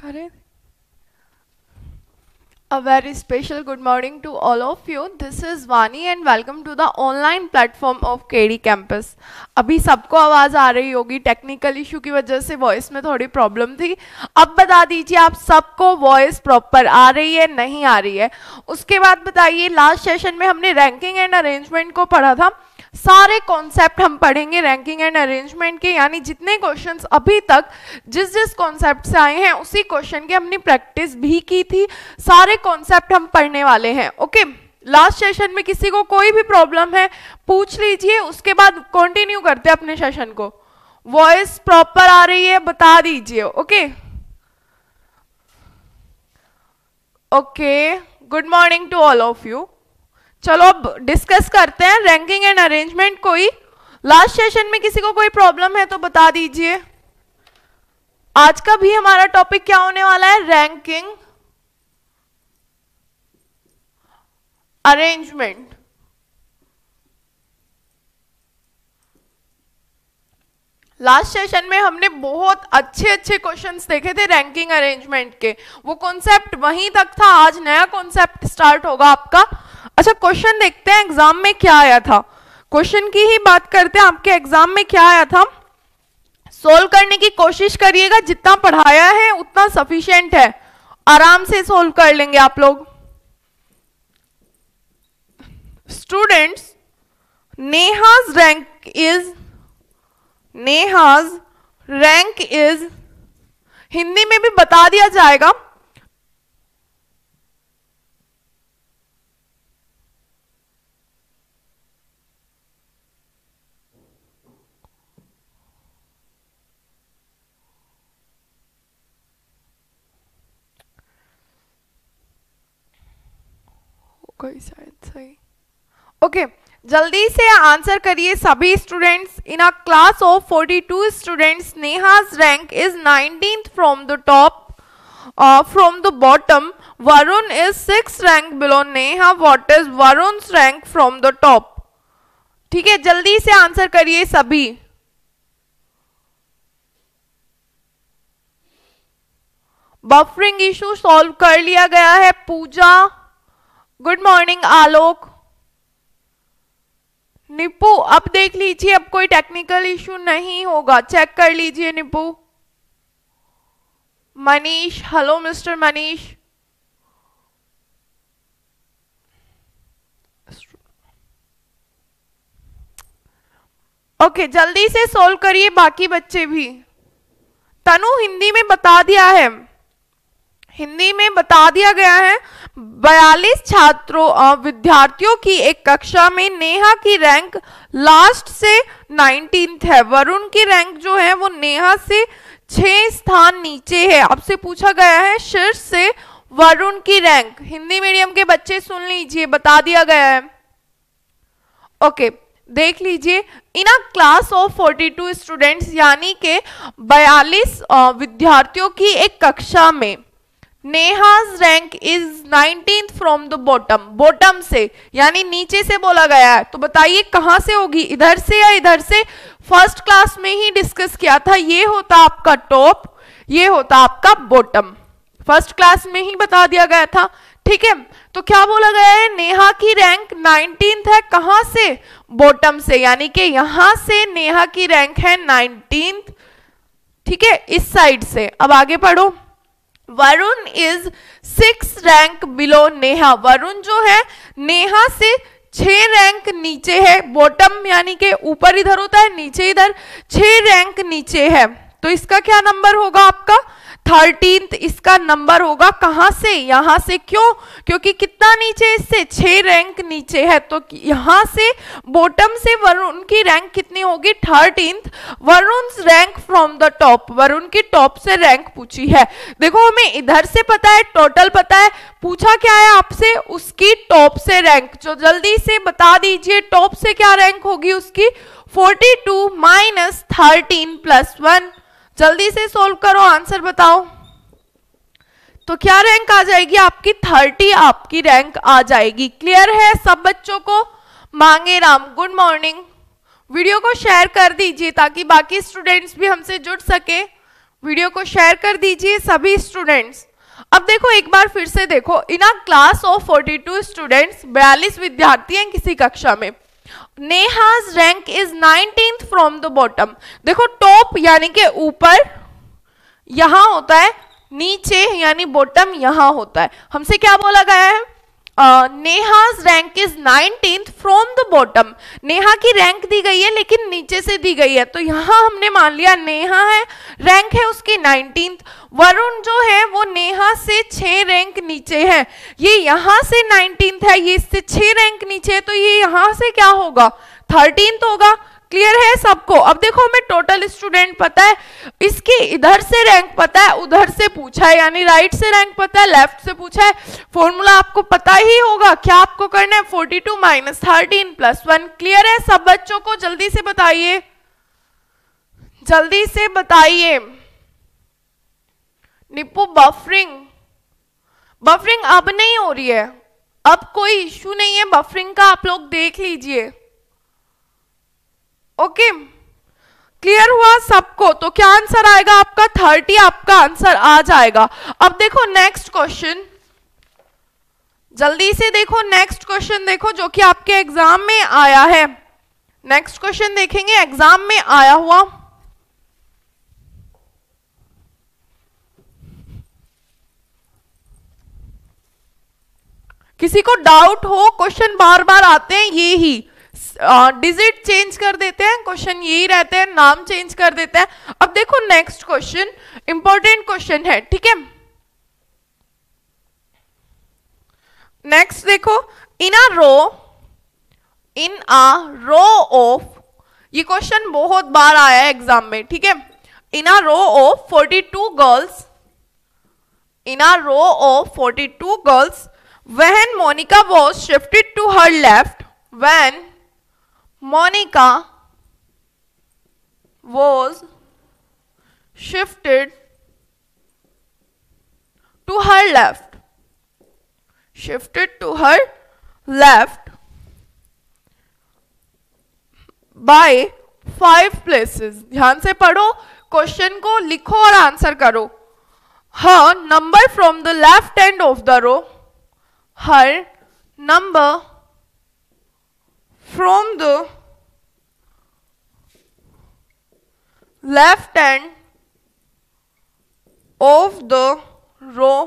अरे A very special good morning to all of you. This is Vani and welcome to the online platform of KD Campus. अभी सबको आवाज़ आ रही होगी, technical issue की वजह से वॉइस में थोड़ी प्रॉब्लम थी. अब बता दीजिए आप सबको वॉइस प्रॉपर आ रही है नहीं आ रही है. उसके बाद बताइए, लास्ट सेशन में हमने रैंकिंग एंड अरेंजमेंट को पढ़ा था. सारे कॉन्सेप्ट हम पढ़ेंगे रैंकिंग एंड अरेंजमेंट के, यानी जितने क्वेश्चंस अभी तक जिस जिस कॉन्सेप्ट से आए हैं उसी क्वेश्चन की हमने प्रैक्टिस भी की थी. सारे कॉन्सेप्ट हम पढ़ने वाले हैं. ओके, लास्ट सेशन में किसी को कोई भी प्रॉब्लम है पूछ लीजिए, उसके बाद कंटिन्यू करते हैं अपने सेशन को. वॉइस प्रॉपर आ रही है बता दीजिए. Okay okay, good morning to all of you. चलो अब डिस्कस करते हैं रैंकिंग एंड अरेंजमेंट. कोई लास्ट सेशन में किसी को कोई प्रॉब्लम है तो बता दीजिए. आज का भी हमारा टॉपिक क्या होने वाला है? Ranking arrangement. लास्ट सेशन में हमने बहुत अच्छे अच्छे क्वेश्चंस देखे थे रैंकिंग अरेंजमेंट के. वो कॉन्सेप्ट वहीं तक था. आज नया कॉन्सेप्ट स्टार्ट होगा आपका. अच्छा, क्वेश्चन देखते हैं एग्जाम में क्या आया था. क्वेश्चन की ही बात करते हैं. आपके एग्जाम में क्या आया था सोल्व करने की कोशिश करिएगा. जितना पढ़ाया है उतना सफिशिएंट है, आराम से सोल्व कर लेंगे आप लोग. Students, Neha's rank is Hindi में भी बता दिया जाएगा. कोई शायद सही. ओके, जल्दी से आंसर करिए सभी students. In a class of 42 students, Neha's rank is 19th from the top from the bottom. Varun is 6th rank below Neha. What is Varun's rank from the top? ठीक है, जल्दी से आंसर करिए सभी. बफरिंग इशू सॉल्व कर लिया गया है. पूजा, गुड मॉर्निंग. आलोक, निपू, अब देख लीजिए अब कोई टेक्निकल इशू नहीं होगा, चेक कर लीजिए. Nipu, Manish, hello mister Manish. Okay, जल्दी से सोल्व करिए बाकी बच्चे भी. तनु, हिंदी में बता दिया है, हिंदी में बता दिया गया है. 42 विद्यार्थियों की एक कक्षा में नेहा की रैंक लास्ट से 19th है. वरुण की रैंक जो है वो नेहा से 6 स्थान नीचे है. आपसे पूछा गया है शीर्ष से वरुण की रैंक. हिंदी मीडियम के बच्चे सुन लीजिए, बता दिया गया है. ओके, देख लीजिए. इन अ क्लास ऑफ 42 स्टूडेंट्स, यानी के 42 विद्यार्थियों की एक कक्षा में Neha's rank is 19th from the bottom. Bottom से यानी नीचे से बोला गया है, तो बताइए कहां से होगी, इधर से या इधर से? फर्स्ट क्लास में ही डिस्कस किया था. ये होता आपका टॉप, ये होता आपका बॉटम. फर्स्ट क्लास में ही बता दिया गया था. ठीक है, तो क्या बोला गया है? नेहा की रैंक 19th है. कहां से? बॉटम से, यानी कि यहां से नेहा की रैंक है 19th. ठीक है, इस साइड से. अब आगे पढ़ो. Varun is 6th rank below Neha. Varun जो है नेहा से 6 रैंक नीचे है. बॉटम यानी कि ऊपर इधर होता है, नीचे इधर. 6 रैंक नीचे है, तो इसका क्या नंबर होगा आपका? 13th इसका नंबर होगा. कहां से? यहां से. क्यों? क्योंकि कितना नीचे इससे? 6 रैंक नीचे है, तो यहां से बॉटम से वरुण की रैंक कितनी होगी? 13th. Varun rank from the top, Varun की टॉप से रैंक पूछी है. देखो, हमें इधर से पता है, टोटल पता है, पूछा क्या है आपसे? उसकी टॉप से रैंक. जो जल्दी से बता दीजिए, टॉप से क्या रैंक होगी उसकी? 42 माइनस 13 प्लस 1. जल्दी से सोल्व करो, आंसर बताओ. तो क्या रैंक आ जाएगी आपकी? 30 आपकी रैंक आ जाएगी. क्लियर है सब बच्चों को? मांगे राम, गुड मॉर्निंग. वीडियो को शेयर कर दीजिए ताकि बाकी स्टूडेंट्स भी हमसे जुड़ सके. वीडियो को शेयर कर दीजिए सभी स्टूडेंट्स। अब देखो एक बार फिर से देखो, इन अ क्लास ऑफ 42 स्टूडेंट्स, 42 विद्यार्थी हैं किसी कक्षा में। Neha's rank is 19th from the bottom. देखो टॉप यानी कि ऊपर यहां होता है, नीचे यानी बॉटम यहां होता है। हमसे क्या बोला गया है? Neha's rank is 19th from the bottom. Neha की रैंक दी गई है लेकिन नीचे से दी गई है, तो यहां हमने मान लिया नेहा है, रैंक है उसकी 19th। वरुण जो है वो नेहा से 6 रैंक नीचे है, ये यहां से 19th है, ये इससे 6 रैंक नीचे है, तो ये यहां से क्या होगा? 13th होगा। क्लियर है सबको? अब देखो हमें टोटल स्टूडेंट पता है, इसके इधर से रैंक पता है, उधर से पूछा है, यानी राइट से रैंक पता है, लेफ्ट से पूछा है। फॉर्मूला आपको पता ही होगा, क्या आपको करना है? 42 - 13 + 1। क्लियर है सब बच्चों को? जल्दी से बताइए, जल्दी से बताइए। निप्पू बफरिंग अब नहीं हो रही है, अब कोई इश्यू नहीं है बफरिंग का, आप लोग देख लीजिए। ओके क्लियर हुआ सबको? तो क्या आंसर आएगा आपका? 30 आपका आंसर आ जाएगा। अब देखो नेक्स्ट क्वेश्चन, जल्दी से देखो नेक्स्ट क्वेश्चन, देखो जो कि आपके एग्जाम में आया है। नेक्स्ट क्वेश्चन देखेंगे एग्जाम में आया हुआ। किसी को डाउट हो, क्वेश्चन बार बार आते हैं ये ही, डिजिट चेंज कर देते हैं, क्वेश्चन यही रहते हैं, नाम चेंज कर देते हैं। अब देखो नेक्स्ट क्वेश्चन इंपॉर्टेंट क्वेश्चन है, ठीक है। नेक्स्ट देखो, इन अ रो ऑफ, ये क्वेश्चन बहुत बार आया है एग्जाम में, ठीक है। In a row of 42 girls, in a row of 42 girls, when Monica was shifted to her left, when Monica was shifted to her left, shifted to her left by 5 places। ध्यान से पढ़ो, question को लिखो और answer करो। Her number from the left end of the row, her number from the left end of the row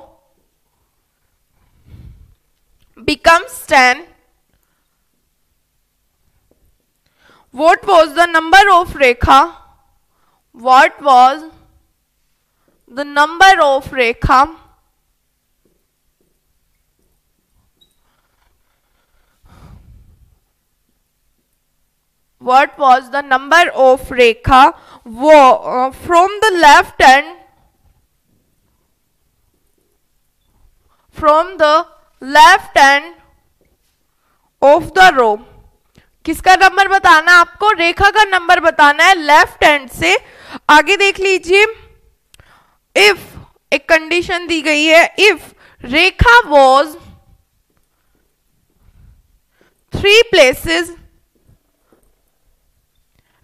becomes 10. What was the number of Rekha? What was the number of Rekha what was the number of Rekha from the left end, from the left end of the row? किसका number बताना है आपको? रेखा का number बताना है left and से। आगे देख लीजिए, इफ एक कंडीशन दी गई है, if Rekha was 3 places,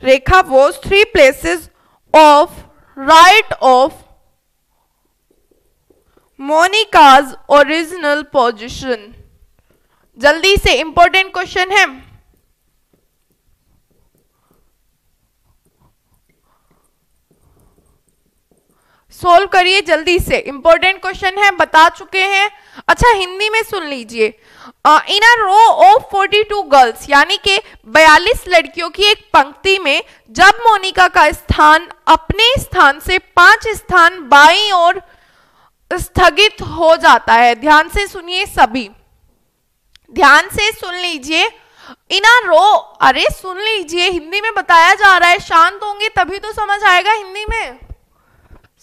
Rekha was 3 places off right of Monica's original position। जल्दी से, इंपॉर्टेंट क्वेश्चन है। सोल्व करिए जल्दी से, इंपॉर्टेंट क्वेश्चन है, बता चुके हैं। अच्छा हिंदी में सुन लीजिए, इन अ रो ऑफ 42 गर्ल्स, यानी कि 42 लड़कियों की एक पंक्ति में जब मोनिका का स्थान अपने स्थान से 5 स्थान बाईं ओर स्थगित हो जाता है। ध्यान से सुनिए सभी, ध्यान से सुन लीजिए। इन अ रो, अरे सुन लीजिए, हिंदी में बताया जा रहा है, शांत होंगे तभी तो समझ आएगा हिंदी में।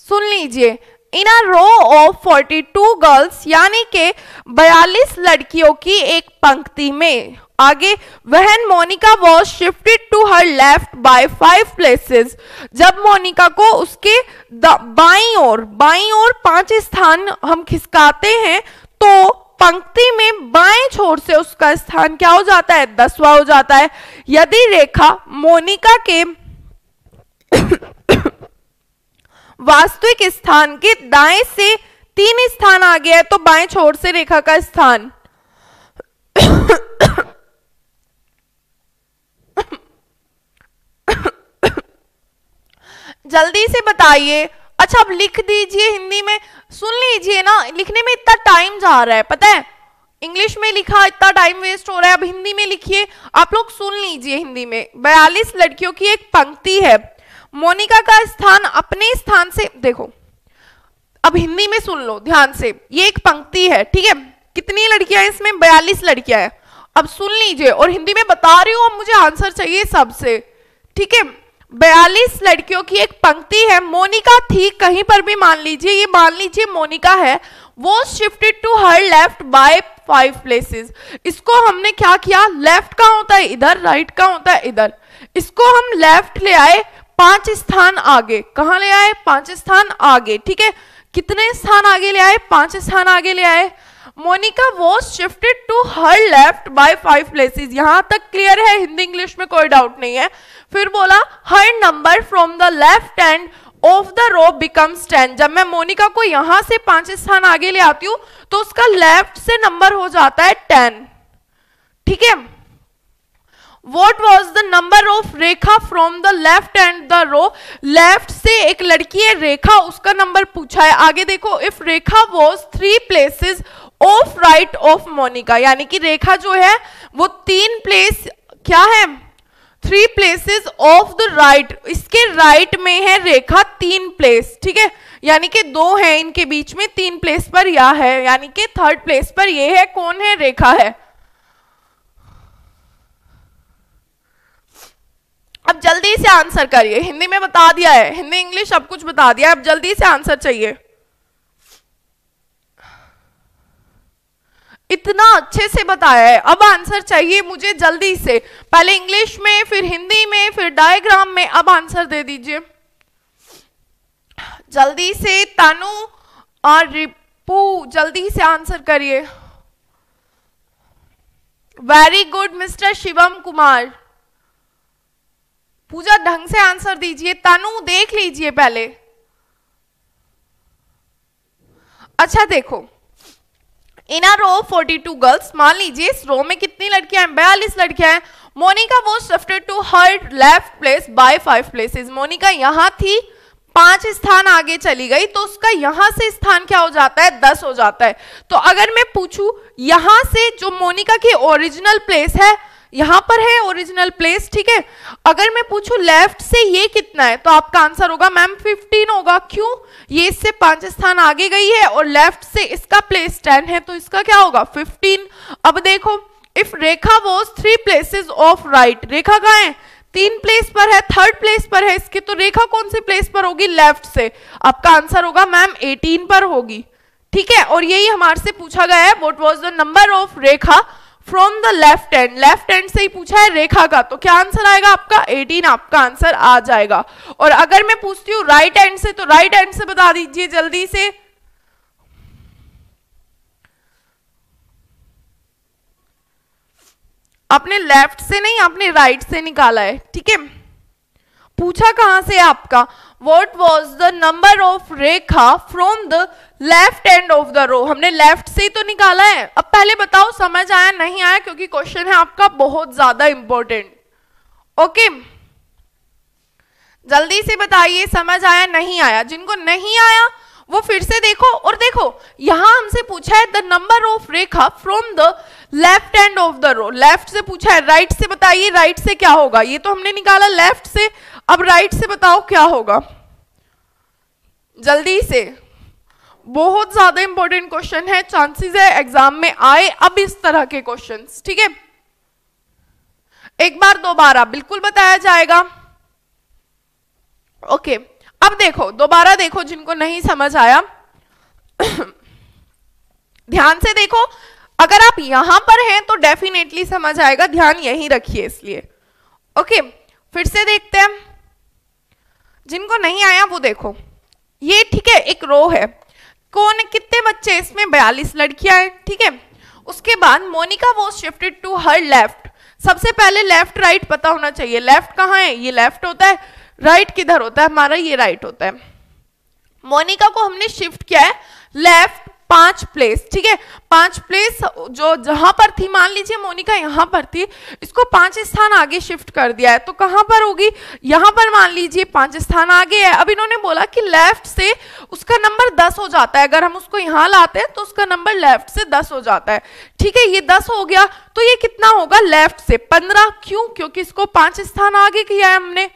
सुन लीजिए, इन अ रो ऑफ 42 गर्ल्स, यानी के 42 लड़कियों की एक पंक्ति में। आगे, when Monica was shifted to her left by 5 places, जब मोनिका को उसके बाईं ओर 5 स्थान हम खिसकाते हैं तो पंक्ति में बाएं छोर से उसका स्थान क्या हो जाता है? 10वां हो जाता है। यदि रेखा मोनिका के वास्तविक स्थान के दाएं से 3 स्थान आगे है तो बाएं छोर से रेखा का स्थान। जल्दी से बताइए। अच्छा अब लिख दीजिए हिंदी में, सुन लीजिए ना, लिखने में इतना टाइम जा रहा है पता है, इंग्लिश में लिखा इतना टाइम वेस्ट हो रहा है, अब हिंदी में लिखिए, आप लोग सुन लीजिए हिंदी में। 42 लड़कियों की एक पंक्ति है, मोनिका का स्थान अपने स्थान से, देखो अब हिंदी में सुन लो ध्यान से, ये एक पंक्ति है ठीक है, कितनी लड़कियां हैं इसमें, 42 लड़कियां हैं। अब सुन लीजिए और हिंदी में बता रही हूं, अब मुझे आंसर चाहिए सबसे, ठीक है। 42 लड़कियों की एक पंक्ति है, मोनिका थी, कहीं पर भी मान लीजिए, ये मान लीजिए मोनिका है, वो shifted to her left by 5 places. इसको हमने क्या किया, लेफ्ट का होता है इधर, राइट का होता है इधर, इसको हम लेफ्ट ले आए 5 स्थान आगे, कहां ले आए, 5 स्थान आगे, ठीक है। कितने स्थान आगे ले आए, 5 स्थान आगे ले आए। Monica was shifted to her left by 5 places, यहां तक क्लियर है, हिंदी इंग्लिश में कोई डाउट नहीं है। फिर बोला हर number from the left end of the row becomes 10। जब मैं मोनिका को यहां से 5 स्थान आगे ले आती हूं तो उसका लेफ्ट से नंबर हो जाता है 10, ठीक है। What was the number of Rekha from the left and the row? Left से एक लड़की है रेखा, उसका नंबर पूछा है। आगे देखो, if Rekha was 3 places off right of Monika, यानी कि रेखा जो है वो 3 प्लेस क्या है, 3 places off the right, इसके राइट में है रेखा 3 प्लेस, ठीक है, यानी कि 2 है इनके बीच में, 3 प्लेस पर यह है, यानी कि 3rd प्लेस पर ये है, कौन है, रेखा है। अब जल्दी से आंसर करिए, हिंदी में बता दिया है, हिंदी इंग्लिश सब कुछ बता दिया, अब जल्दी से आंसर चाहिए। इतना अच्छे से बताया है, अब आंसर चाहिए मुझे जल्दी से, पहले इंग्लिश में, फिर हिंदी में, फिर डायग्राम में, अब आंसर दे दीजिए जल्दी से। तनु और रिपू जल्दी से आंसर करिए। Very good mister Shivam Kumar. Pooja ढंग से आंसर दीजिए, तनु देख लीजिए पहले। अच्छा देखो, इन अ रो 42 गर्ल्स, मान लीजिए इस रो में कितनी लड़कियां हैं, 42 लड़कियां हैं। मोनिका वो shifted to her left place by 5 places, Monica यहां थी, 5 स्थान आगे चली गई तो उसका यहां से स्थान क्या हो जाता है, 10 हो जाता है। तो अगर मैं पूछूं यहां से जो मोनिका की ओरिजिनल प्लेस है, यहां पर है ओरिजिनल प्लेस, ठीक है, अगर मैं पूछूं लेफ्ट से ये कितना है तो आपका आंसर होगा मैम 15 होगा। क्यों, ये इससे 5 स्थान आगे गई है और लेफ्ट से इसका प्लेस 10 है तो इसका क्या होगा 15। अब देखो, if Rekha was 3 places of right, Rekha कहाँ है, 3 प्लेस पर है, 3rd प्लेस पर है इसके, तो रेखा कौन सी प्लेस पर होगी, लेफ्ट से, आपका आंसर होगा मैम 18 पर होगी, ठीक है। और यही हमारे से पूछा गया है, what was the number of Rekha from the left and, left and से ही पूछा है रेखा का, तो क्या आंसर आएगा आपका 18, आपका आंसर आ जाएगा। और अगर मैं पूछती हूँ राइट एंड से, तो राइट एंड से बता दीजिए जल्दी से। आपने लेफ्ट से नहीं, आपने राइट से निकाला है, ठीक है। पूछा कहां से आपका, what was the number of Rekha from the left end of the row, हमने लेफ्ट से ही तो निकाला है। अब पहले बताओ समझ आया नहीं आया, क्योंकि क्वेश्चन है आपका बहुत ज्यादा इंपॉर्टेंट। ओके, जल्दी से बताइए समझ आया नहीं आया, जिनको नहीं आया वो फिर से देखो। और देखो यहां हमसे पूछा है the number of Rekha from the left end of the row, left से पूछा है, राइट से बताइए राइट से क्या होगा, ये तो हमने निकाला लेफ्ट से, अब राइट से बताओ क्या होगा जल्दी से। बहुत ज्यादा इंपॉर्टेंट क्वेश्चन है, चांसेस है एग्जाम में आए अब इस तरह के क्वेश्चंस, ठीक है। एक बार दोबारा बिल्कुल बताया जाएगा। ओके, अब देखो दोबारा देखो जिनको नहीं समझ आया ध्यान से देखो, अगर आप यहां पर हैं तो डेफिनेटली समझ आएगा, ध्यान यहीं रखिए इसलिए। ओके, फिर से देखते हैं, जिनको नहीं आया वो देखो, ये ठीक है एक रो है, कौन कितने बच्चे इसमें 42 लड़कियां हैं, ठीक है। उसके बाद मोनिका वो शिफ्टेड टू हर लेफ्ट, सबसे पहले लेफ्ट राइट पता होना चाहिए, लेफ्ट कहाँ है, ये लेफ्ट होता है, राइट किधर होता है हमारा, ये राइट होता है, मोनिका को हमने शिफ्ट किया है लेफ्ट 5 प्लेस, ठीक है, 5 प्लेस जो जहां पर थी, मान लीजिए मोनिका यहां पर थी, इसको 5 स्थान आगे शिफ्ट कर दिया है, तो कहां पर होगी, यहां पर मान लीजिए 5 स्थान आगे है। अब इन्होंने बोला कि लेफ्ट से उसका नंबर 10 हो जाता है, अगर हम उसको यहां लाते हैं तो उसका नंबर लेफ्ट से 10 हो जाता है, ठीक है, ये 10 हो गया, तो ये कितना होगा लेफ्ट से 15, क्यों, क्योंकि इसको 5 स्थान आगे किया है हमने,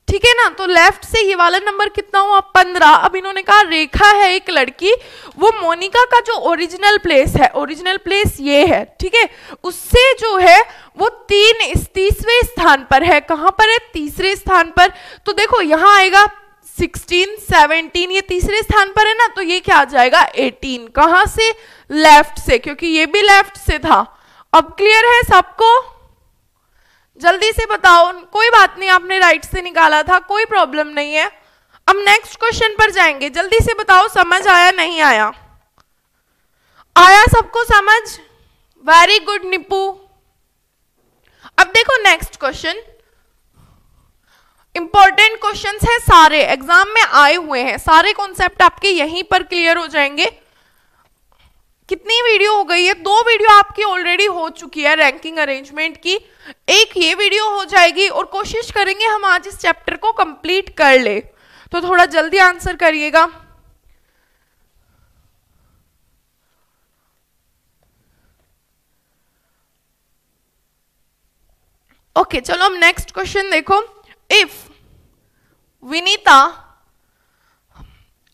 ठीक है ना, तो लेफ्ट से ये वाला नंबर कितना हुआ 15। अब इन्होंने कहा रेखा है एक लड़की, वो मोनिका का जो ओरिजिनल प्लेस है, ओरिजिनल प्लेस ये है, ठीक है, उससे जो है वो तीसरे स्थान पर है, कहां पर है, तीसरे स्थान पर। तो देखो यहां आएगा 16, 17, ये तीसरे स्थान पर है ना, तो ये क्या आ जाएगा 18, कहां से, लेफ्ट से, क्योंकि ये भी लेफ्ट से था। अब क्लियर है सबको, जल्दी से बताओ, कोई बात नहीं, आपने राइट से निकाला था, कोई प्रॉब्लम नहीं है। अब नेक्स्ट क्वेश्चन पर जाएंगे, जल्दी से बताओ समझ आया नहीं आया, आया सबको समझ, वेरी गुड निपू। अब देखो नेक्स्ट क्वेश्चन, इंपॉर्टेंट क्वेश्चंस है, सारे एग्जाम में आए हुए हैं, सारे कॉन्सेप्ट आपके यहीं पर क्लियर हो जाएंगे। कितनी वीडियो हो गई है, 2 वीडियो आपकी ऑलरेडी हो चुकी है रैंकिंग अरेंजमेंट की, एक ये वीडियो हो जाएगी, और कोशिश करेंगे हम आज इस चैप्टर को कंप्लीट कर ले, तो थोड़ा जल्दी आंसर करिएगा। ओके चलो हम नेक्स्ट क्वेश्चन देखो, इफ विनीता,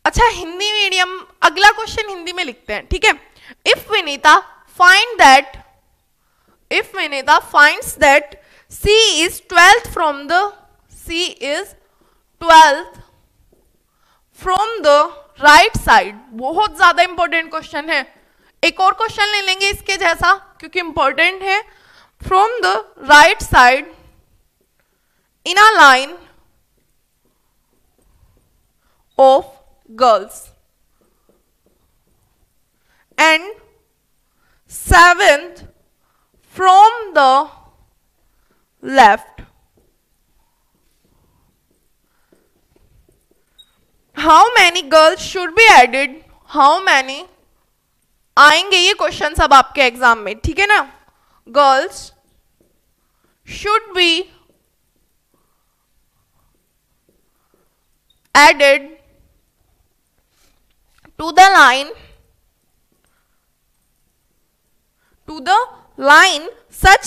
अच्छा हिंदी मीडियम, अगला क्वेश्चन हिंदी में लिखते हैं, ठीक है, if Vinita finds that C is 12th from the right side, बहुत ज्यादा इंपॉर्टेंट क्वेश्चन है, एक और क्वेश्चन ले लेंगे इसके जैसा क्योंकि इंपॉर्टेंट है, from the right side in a line of girls and 7th from the left, how many girls should be added, how many, आएंगे ये क्वेश्चन सब आपके एग्जाम में, ठीक है ना, girls should be added to the line such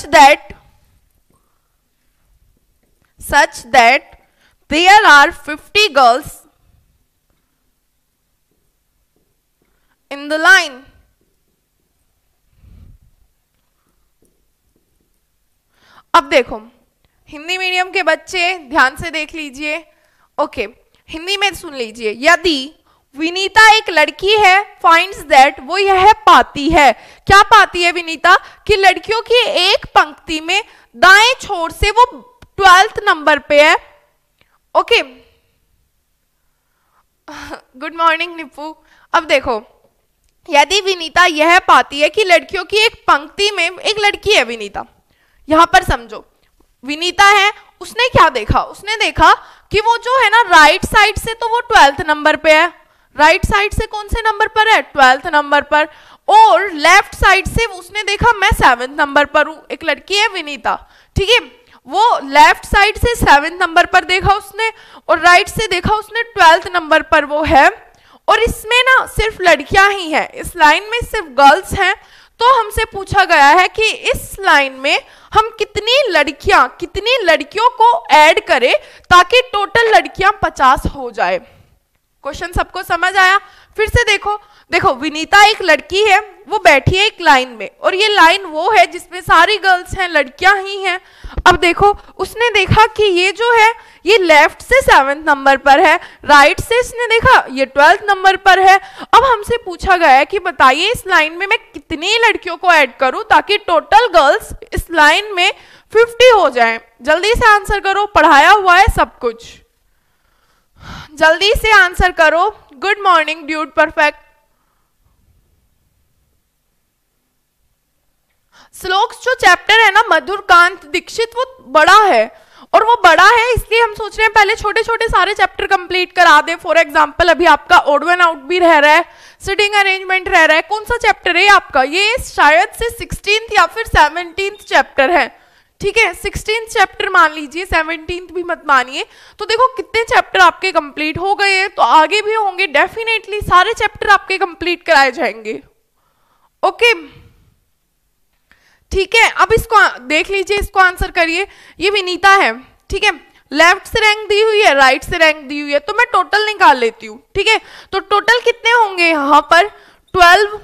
that there are 50 girls in the line. अब देखो हिंदी मीडियम के बच्चे ध्यान से देख लीजिए, ओके, हिंदी में सुन लीजिए, यदि विनीता एक लड़की है, फाइंड्स दैट, वो यह पाती है, क्या पाती है विनीता, कि लड़कियों की एक पंक्ति में दाएं छोर से वो 12th नंबर पे है, ओके, गुड मॉर्निंग निप्पू। अब देखो यदि विनीता यह पाती है कि लड़कियों की एक पंक्ति में, एक लड़की है विनीता, यहां पर समझो विनीता है, उसने क्या देखा, उसने देखा कि वो जो है ना राइट साइड से तो वो 12th नंबर पे है, राइट साइड से कौन से नंबर पर है 12th नंबर पर, और लेफ्ट साइड से उसने देखा मैं 7th नंबर पर हूं, एक लड़की है विनीता, ठीक है, वो लेफ्ट साइड से 7th नंबर पर देखा उसने, और राइट से देखा उसने 12th नंबर पर वो है, और इसमें ना सिर्फ लड़कियां ही हैं, इस लाइन में सिर्फ गर्ल्स हैं, तो हमसे पूछा गया है कि इस लाइन में हम कितनी लड़कियों को ऐड करें ताकि टोटल लड़कियां 50 हो जाए। क्वेश्चन सबको समझ आया, फिर से देखो विनीता एक लड़की है, वो बैठी है एक लाइन में, और ये लाइन वो है जिसमें सारी गर्ल्स हैं, लड़कियां ही हैं। अब देखो उसने देखा कि ये जो है ये लेफ्ट से 7th नंबर पर है, राइट से इसने देखा ये 12th नंबर पर है। अब हमसे पूछा गया है कि बताइए इस लाइन में मैं कितनी लड़कियों को ऐड करूं ताकि टोटल गर्ल्स इस लाइन में 50 हो जाएं। जल्दी से आंसर करो, पढ़ाया हुआ है सब कुछ, जल्दी से आंसर करो। Good morning dude perfect. Shlokas जो चैप्टर है ना मधुरकांत दीक्षित, वो बड़ा है और वो बड़ा है इसलिए हम सोच रहे हैं पहले छोटे छोटे सारे चैप्टर कंप्लीट करा दे। फॉर एग्जांपल अभी आपका ऑड वन आउट भी रह रहा है, सिटिंग अरेंजमेंट रह रहा है। कौन सा चैप्टर है आपका? ये शायद से 16th या फिर 17th चैप्टर है, ठीक है, 16th चैप्टर मान लीजिए, 17th भी मत मानिए। तो देखो कितने चैप्टर आपके कंप्लीट हो गए हैं, तो आगे भी होंगे डेफिनेटली, सारे चैप्टर आपके कंप्लीट कराए जाएंगे। ओके ठीक है, अब इसको देख लीजिए, इसको आंसर करिए। ये विनीता है, ठीक है, लेफ्ट से रैंक दी हुई है, राइट से रैंक दी हुई है, तो मैं टोटल निकाल लेती हूँ, ठीक है। तो टोटल कितने होंगे यहाँ पर? 12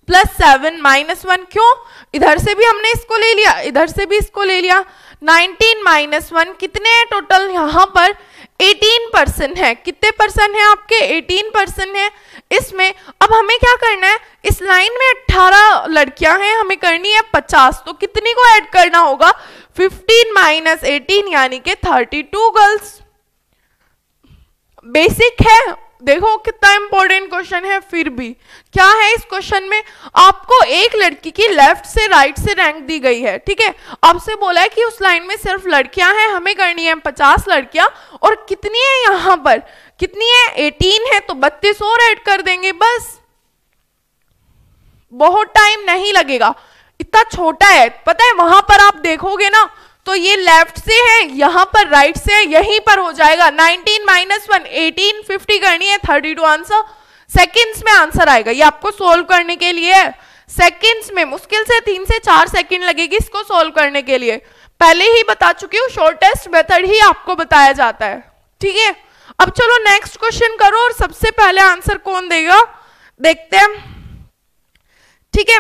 + 7 - 1, क्यों? इधर से भी हमने इसको ले लिया, इधर से भी इसको ले लिया। 19 - 1 कितने हैं टोटल? यहाँ पर 18% है। कितने परसेंट है आपके? 18% है इसमें। अब हमें क्या करना है, इस लाइन में 18 लड़कियां हैं, हमें करनी है 50, तो कितनी को ऐड करना होगा? 15 - 18 यानी कि 32 गर्ल्स। बेसिक है, देखो कितना इंपॉर्टेंट क्वेश्चन है। फिर भी क्या है इस क्वेश्चन में? आपको एक लड़की की लेफ्ट से राइट से रैंक दी गई है, ठीक है, आपसे बोला है कि उस लाइन में सिर्फ लड़कियां हैं, हमें करनी है 50 लड़कियां, और कितनी है यहाँ पर? कितनी है? 18 है, तो 32 और ऐड कर देंगे, बस। बहुत टाइम नहीं लगेगा, इतना छोटा है, पता है। वहां पर आप देखोगे ना तो ये लेफ्ट से है, यहां पर राइट से है, यहीं पर हो जाएगा। 19 - 1 18, 50 करनी है, 32 आंसर। सेकंड्स में आंसर आएगा, ये आपको सोल्व करने के लिए सेकंड्स में, मुश्किल से 3 से 4 सेकंड लगेगी इसको सोल्व करने के लिए। पहले ही बता चुकी हूँ, शॉर्टेस्ट मेथड ही आपको बताया जाता है, ठीक है। अब चलो नेक्स्ट क्वेश्चन करो, और सबसे पहले आंसर कौन देगा देखते हैं, ठीक है।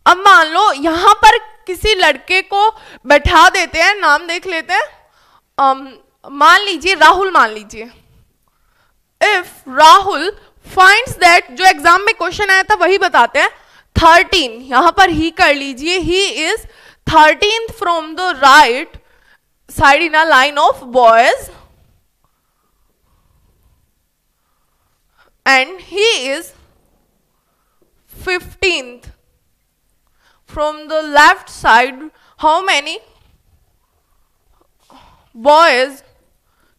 अब मान लो यहां पर किसी लड़के को बैठा देते हैं, नाम देख लेते हैं, मान लीजिए राहुल, मान लीजिए। इफ राहुल फाइंड्स दैट, जो एग्जाम में क्वेश्चन आया था वही बताते हैं, 13, यहां पर ही कर लीजिए, he is 13th from the right side in a line of boys and he is 15th from the left side. How many boys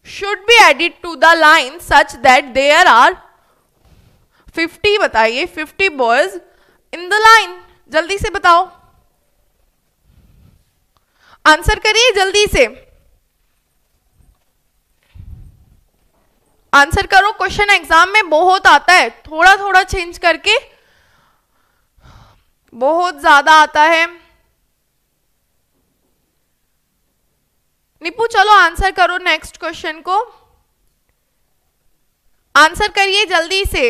should be added to the line such that there are 50, बताइए, 50 boys in the line? जल्दी से बताओ, answer करिए जल्दी से, answer करो। Question exam में बहुत आता है, थोड़ा थोड़ा चेंज करके, बहुत ज्यादा आता है। निपू चलो आंसर करो नेक्स्ट क्वेश्चन को, आंसर करिए जल्दी से।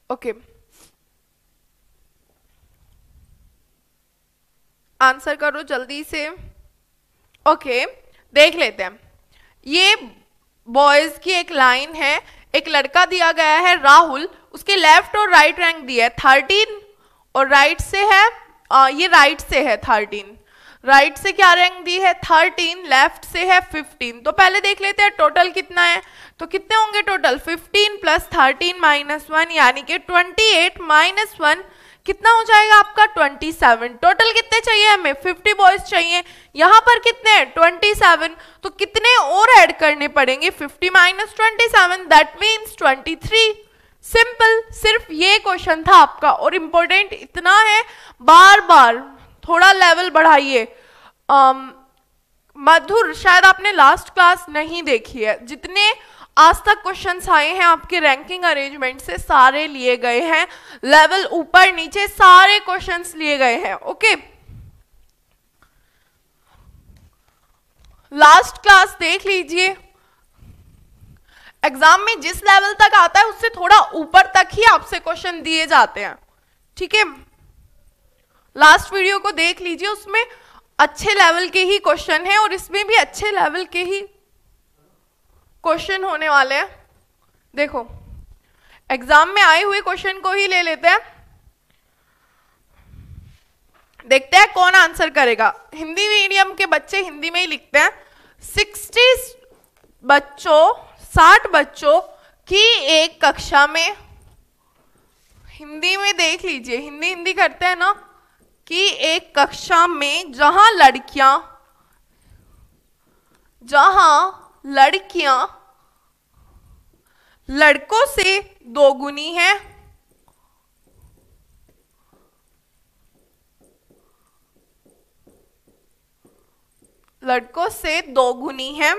ओके आंसर करो जल्दी से। ओके देख लेते हैं, ये बॉयज की एक लाइन है, एक लड़का दिया गया है राहुल, उसके लेफ्ट और राइट रैंक दिया है 13 और राइट से है ये राइट से है 13, राइट से क्या रैंक दी है 13, लेफ्ट से है 15। तो पहले देख लेते हैं टोटल कितना है, तो कितने होंगे टोटल 15 + 13 - 1 यानी कि 28 - 1 कितना हो जाएगा आपका 27। टोटल कितने चाहिए हमें 50 बॉयज चाहिए, यहाँ पर कितने हैं 27, तो कितने और ऐड करने पड़ेंगे 50 - 27 दैट मीन्स 23। सिंपल, सिर्फ ये क्वेश्चन था आपका और इंपॉर्टेंट इतना है, बार बार थोड़ा लेवल बढ़ाइए। मधुर शायद आपने लास्ट क्लास नहीं देखी है, जितने आज तक क्वेश्चंस आए हैं आपके रैंकिंग अरेंजमेंट से सारे लिए गए हैं, लेवल ऊपर नीचे सारे क्वेश्चंस लिए गए हैं। ओके लास्ट क्लास देख लीजिए, एग्जाम में जिस लेवल तक आता है उससे थोड़ा ऊपर तक ही आपसे क्वेश्चन दिए जाते हैं, ठीक है। लास्ट वीडियो को देख लीजिए, उसमें अच्छे लेवल के ही क्वेश्चन है और इसमें भी अच्छे लेवल के ही क्वेश्चन होने वाले हैं। देखो एग्जाम में आए हुए क्वेश्चन को ही ले लेते हैं, देखते हैं कौन आंसर करेगा। हिंदी मीडियम के बच्चे हिंदी में ही लिखते हैं। 60 बच्चों की एक कक्षा में, हिंदी में देख लीजिए, हिंदी करते हैं ना, कि एक कक्षा में जहां लड़कियां लड़कों से दोगुनी है, लड़कों से दोगुनी है,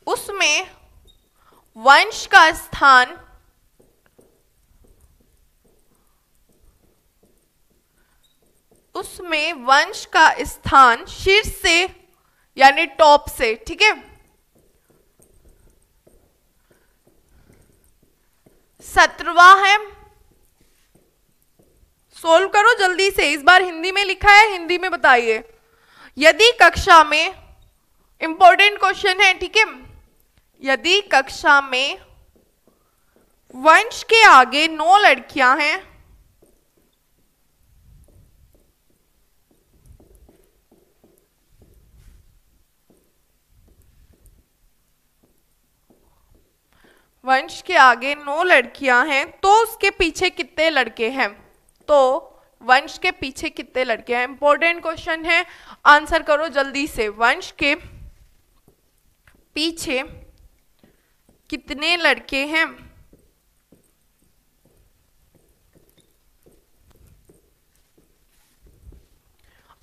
उसमें वंश का स्थान शीर्ष से यानी टॉप से, ठीक है, 17वां है। सोल्व करो जल्दी से, इस बार हिंदी में लिखा है, हिंदी में बताइए। यदि कक्षा में, इंपॉर्टेंट क्वेश्चन है, ठीक है, यदि कक्षा में वंश के आगे 9 लड़कियां हैं, वंश के आगे 9 लड़कियां हैं, तो उसके पीछे कितने लड़के हैं? तो वंश के पीछे कितने लड़के हैं, इंपॉर्टेंट क्वेश्चन है, आंसर करो जल्दी से। वंश के पीछे कितने लड़के हैं?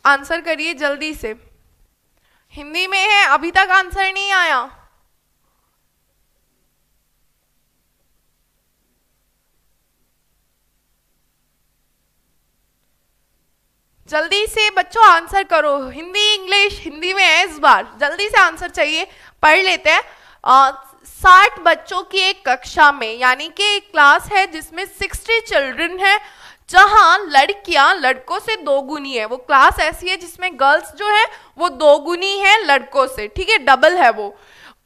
आंसर करिए जल्दी से, हिंदी में है, अभी तक आंसर नहीं आया। जल्दी से बच्चों आंसर करो, हिंदी इंग्लिश, हिंदी में है इस बार, जल्दी से आंसर चाहिए, पढ़ लेते हैं। 60 बच्चों की एक कक्षा में, यानी कि एक क्लास है जिसमें 60 चिल्ड्रन है, जहां लड़कियां लड़कों से दोगुनी है। वो क्लास ऐसी है जिसमें गर्ल्स जो है वो दोगुनी है लड़कों से, ठीक है, डबल है वो।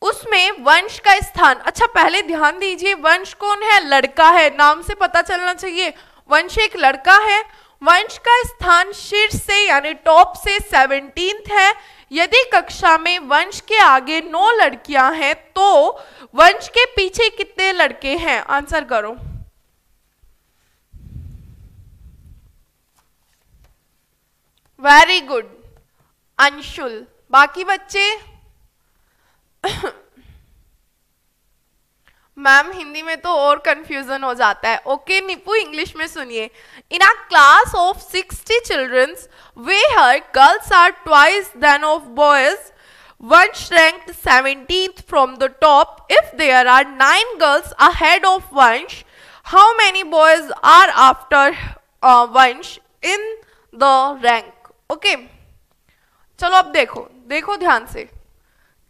उसमें वंश का स्थान, अच्छा पहले ध्यान दीजिए, वंश कौन है? लड़का है, नाम से पता चलना चाहिए, वंश एक लड़का है। वंश का स्थान शीर्ष से यानी टॉप से 17th है। यदि कक्षा में वंश के आगे 9 लड़कियां हैं, तो वंश के पीछे कितने लड़के हैं? आंसर करो। Very good Anshul. बाकी बच्चे मैम हिंदी में तो और कंफ्यूजन हो जाता है। ओके नीपू, इंग्लिश में सुनिए। In a class of 60 childrens where girls are twice that of boys, one ranked 17th from the top. If there are 9 girls ahead of Vansh, how many boys are after Vansh in the rank? Okay, चलो अब देखो ध्यान से,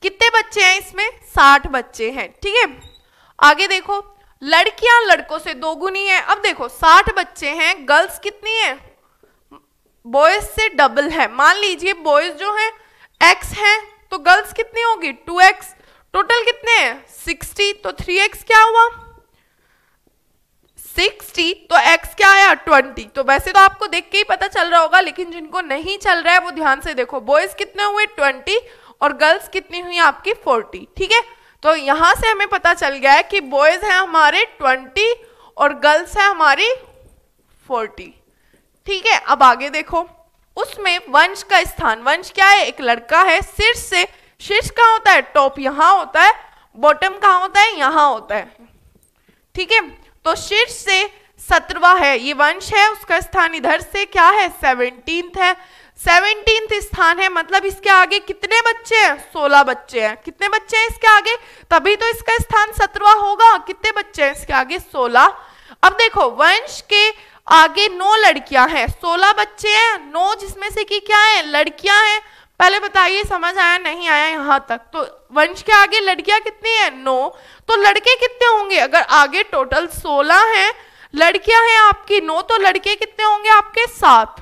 कितने बच्चे हैं इसमें? 60 बच्चे हैं, ठीक है। आगे देखो, लड़कियां लड़कों से दोगुनी है। अब देखो 60 बच्चे हैं, गर्ल्स कितनी है? बॉयज से डबल है। मान लीजिए बॉयज जो है x हैं, तो गर्ल्स कितनी होगी? 2x। टोटल कितने हैं? 60, तो 3x क्या हुआ? 60, तो x क्या आया? 20। तो वैसे तो आपको देख के ही पता चल रहा होगा, लेकिन जिनको नहीं चल रहा है वो ध्यान से देखो, बॉयज कितने हुए? 20 और गर्ल्स कितनी हुई आपकी? 40, ठीक है। तो यहां से हमें पता चल गया है कि बॉयज हैं हमारे 20 और गर्ल्स हैं हमारी 40, ठीक है। अब आगे देखो, उसमें वंश का स्थान, वंश क्या है? एक लड़का है, शीर्ष से, शीर्ष कहाँ होता है? टॉप यहां होता है, बॉटम कहाँ होता है? यहां होता है, ठीक है। तो शीर्ष से 17वां है, ये वंश है, उसका स्थान इधर से क्या है? 17th है। 17th स्थान है, मतलब इसके आगे कितने बच्चे हैं? 16 बच्चे हैं। कितने बच्चे हैं इसके आगे? तभी तो इसका स्थान 17वां होगा। कितने बच्चे हैं इसके आगे? 16। अब देखो, वंश के आगे 9 लड़कियां हैं, 16 बच्चे हैं, 9 जिसमें से कि क्या है? लड़कियां हैं। पहले बताइए समझ आया नहीं आया यहां तक? तो वंश के आगे लड़कियां कितनी है? 9। तो लड़के कितने होंगे? अगर आगे टोटल 16 हैं, लड़कियां हैं आपकी 9, तो लड़के कितने होंगे आपके? 7।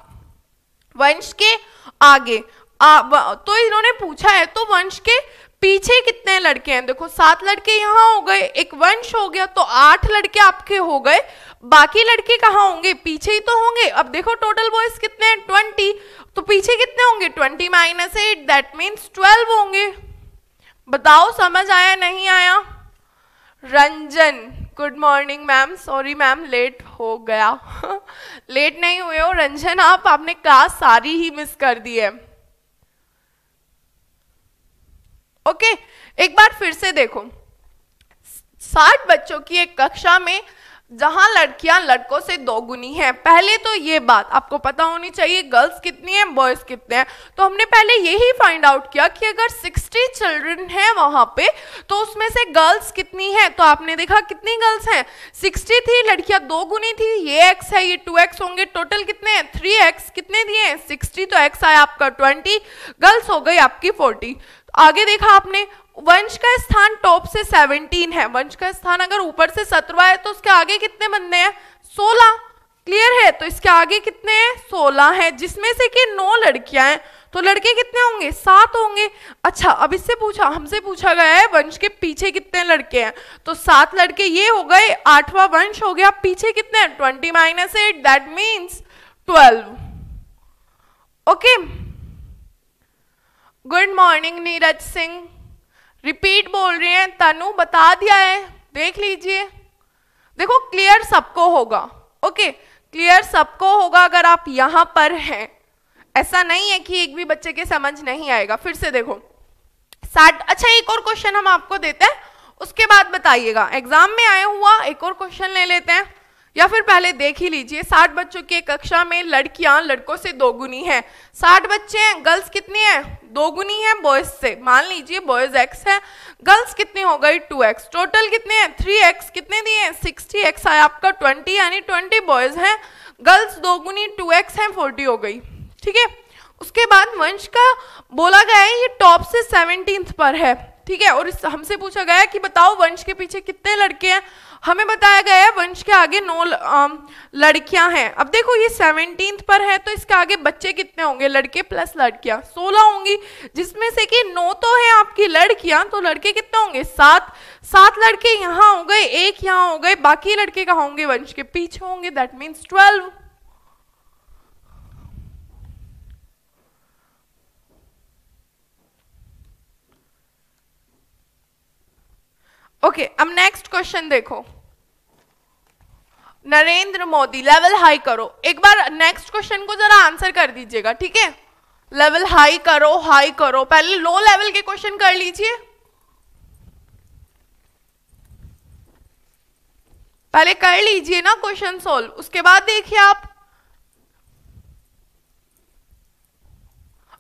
वंश के आगे तो इन्होंने पूछा है, तो वंश के पीछे कितने लड़के हैं, देखो 7 लड़के यहाँ हो गए, एक वंश हो गया, तो 8 लड़के आपके हो गए। बाकी लड़के कहाँ होंगे, पीछे ही तो होंगे। अब देखो टोटल बॉयज कितने हैं 20, तो पीछे कितने होंगे 20 - 8, दैट मीन्स 12 होंगे। बताओ समझ आया नहीं आया। Ranjan, good morning ma'am, sorry ma'am late हो गया लेट नहीं हुए हो रंजन आप, आपने क्लास सारी ही मिस कर दी है। ओके, एक बार फिर से देखो, 60 बच्चों की एक कक्षा में जहां लड़कियां लड़कों से 2 गुनी हैं। पहले तो ये बात आपको पता होनी चाहिए गर्ल्स कितनी हैं बॉयज कितने हैं। तो हमने पहले यही फाइंड आउट किया कि अगर 60 चिल्ड्रन हैं वहां पे तो उसमें से गर्ल्स कितनी हैं। तो आपने देखा कितनी गर्ल्स हैं, 60 थी, लड़कियां 2 गुनी थी, ये x है ये 2x होंगे, टोटल कितने हैं 3x। कितने दिए हैं 60, तो x आया आपका 20, गर्ल्स हो गई आपकी 40। आगे देखा आपने वंश का स्थान टॉप से 17 है, वंश का स्थान अगर ऊपर से 17 है तो उसके आगे कितने बनने हैं 16। क्लियर है, तो इसके आगे कितने हैं 16 है, जिसमें से कि 9 लड़कियां हैं, तो लड़के कितने होंगे 7 होंगे। अच्छा, अब इससे हमसे पूछा गया है वंश के पीछे कितने लड़के हैं, तो 7 लड़के ये हो गए, 8वां वंश हो गया, पीछे कितने हैं 20 - 8, that means 12। Okay, good morning Neeraj Singh, repeat बोल रहे हैं, तनु बता दिया है, देख लीजिए। देखो क्लियर सबको होगा, ओके क्लियर सबको होगा अगर आप यहां पर हैं, ऐसा नहीं है कि एक भी बच्चे के समझ नहीं आएगा। फिर से देखो 60। अच्छा, एक और क्वेश्चन हम आपको देते हैं, उसके बाद बताइएगा, एग्जाम में आया हुआ एक और क्वेश्चन ले लेते हैं, या फिर पहले देख ही लीजिए। 60 बच्चों की कक्षा में लड़कियां लड़कों से 2 गुनी हैं, 60 बच्चे हैं, गर्ल्स कितनी हैं 2 गुनी हैं बॉयज से, मान लीजिए बॉयज x है, गर्ल्स कितनी हो गई 2x, टोटल कितने हैं 3x, कितने दिए हैं 60, x आया आपका 20, यानी 20 बॉयज हैं, गर्ल्स 2 गुनी 2x है 40 हो गई। ठीक है, उसके बाद वंश का बोला गया है ये टॉप से 17th पर है, ठीक है, और हमसे पूछा गया है कि बताओ वंश के पीछे कितने लड़के हैं, हमें बताया गया है वंश के आगे 9 लड़कियां हैं। अब देखो ये 17th पर है, तो इसके आगे बच्चे कितने होंगे, लड़के प्लस लड़कियां 16 होंगी, जिसमें से कि 9 तो है आपकी लड़कियां, तो लड़के कितने होंगे 7 लड़के यहाँ हो गए, एक यहाँ हो गए, बाकी लड़के कहाँ होंगे वंश के पीछे होंगे, दैट मीन्स 12। ओके, अब नेक्स्ट क्वेश्चन देखो, नरेंद्र मोदी, लेवल हाई करो। एक बार नेक्स्ट क्वेश्चन को जरा आंसर कर दीजिएगा, ठीक है, लेवल हाई करो, पहले लो लेवल के क्वेश्चन कर लीजिए, पहले कर लीजिए ना क्वेश्चन सोल्व, उसके बाद देखिए आप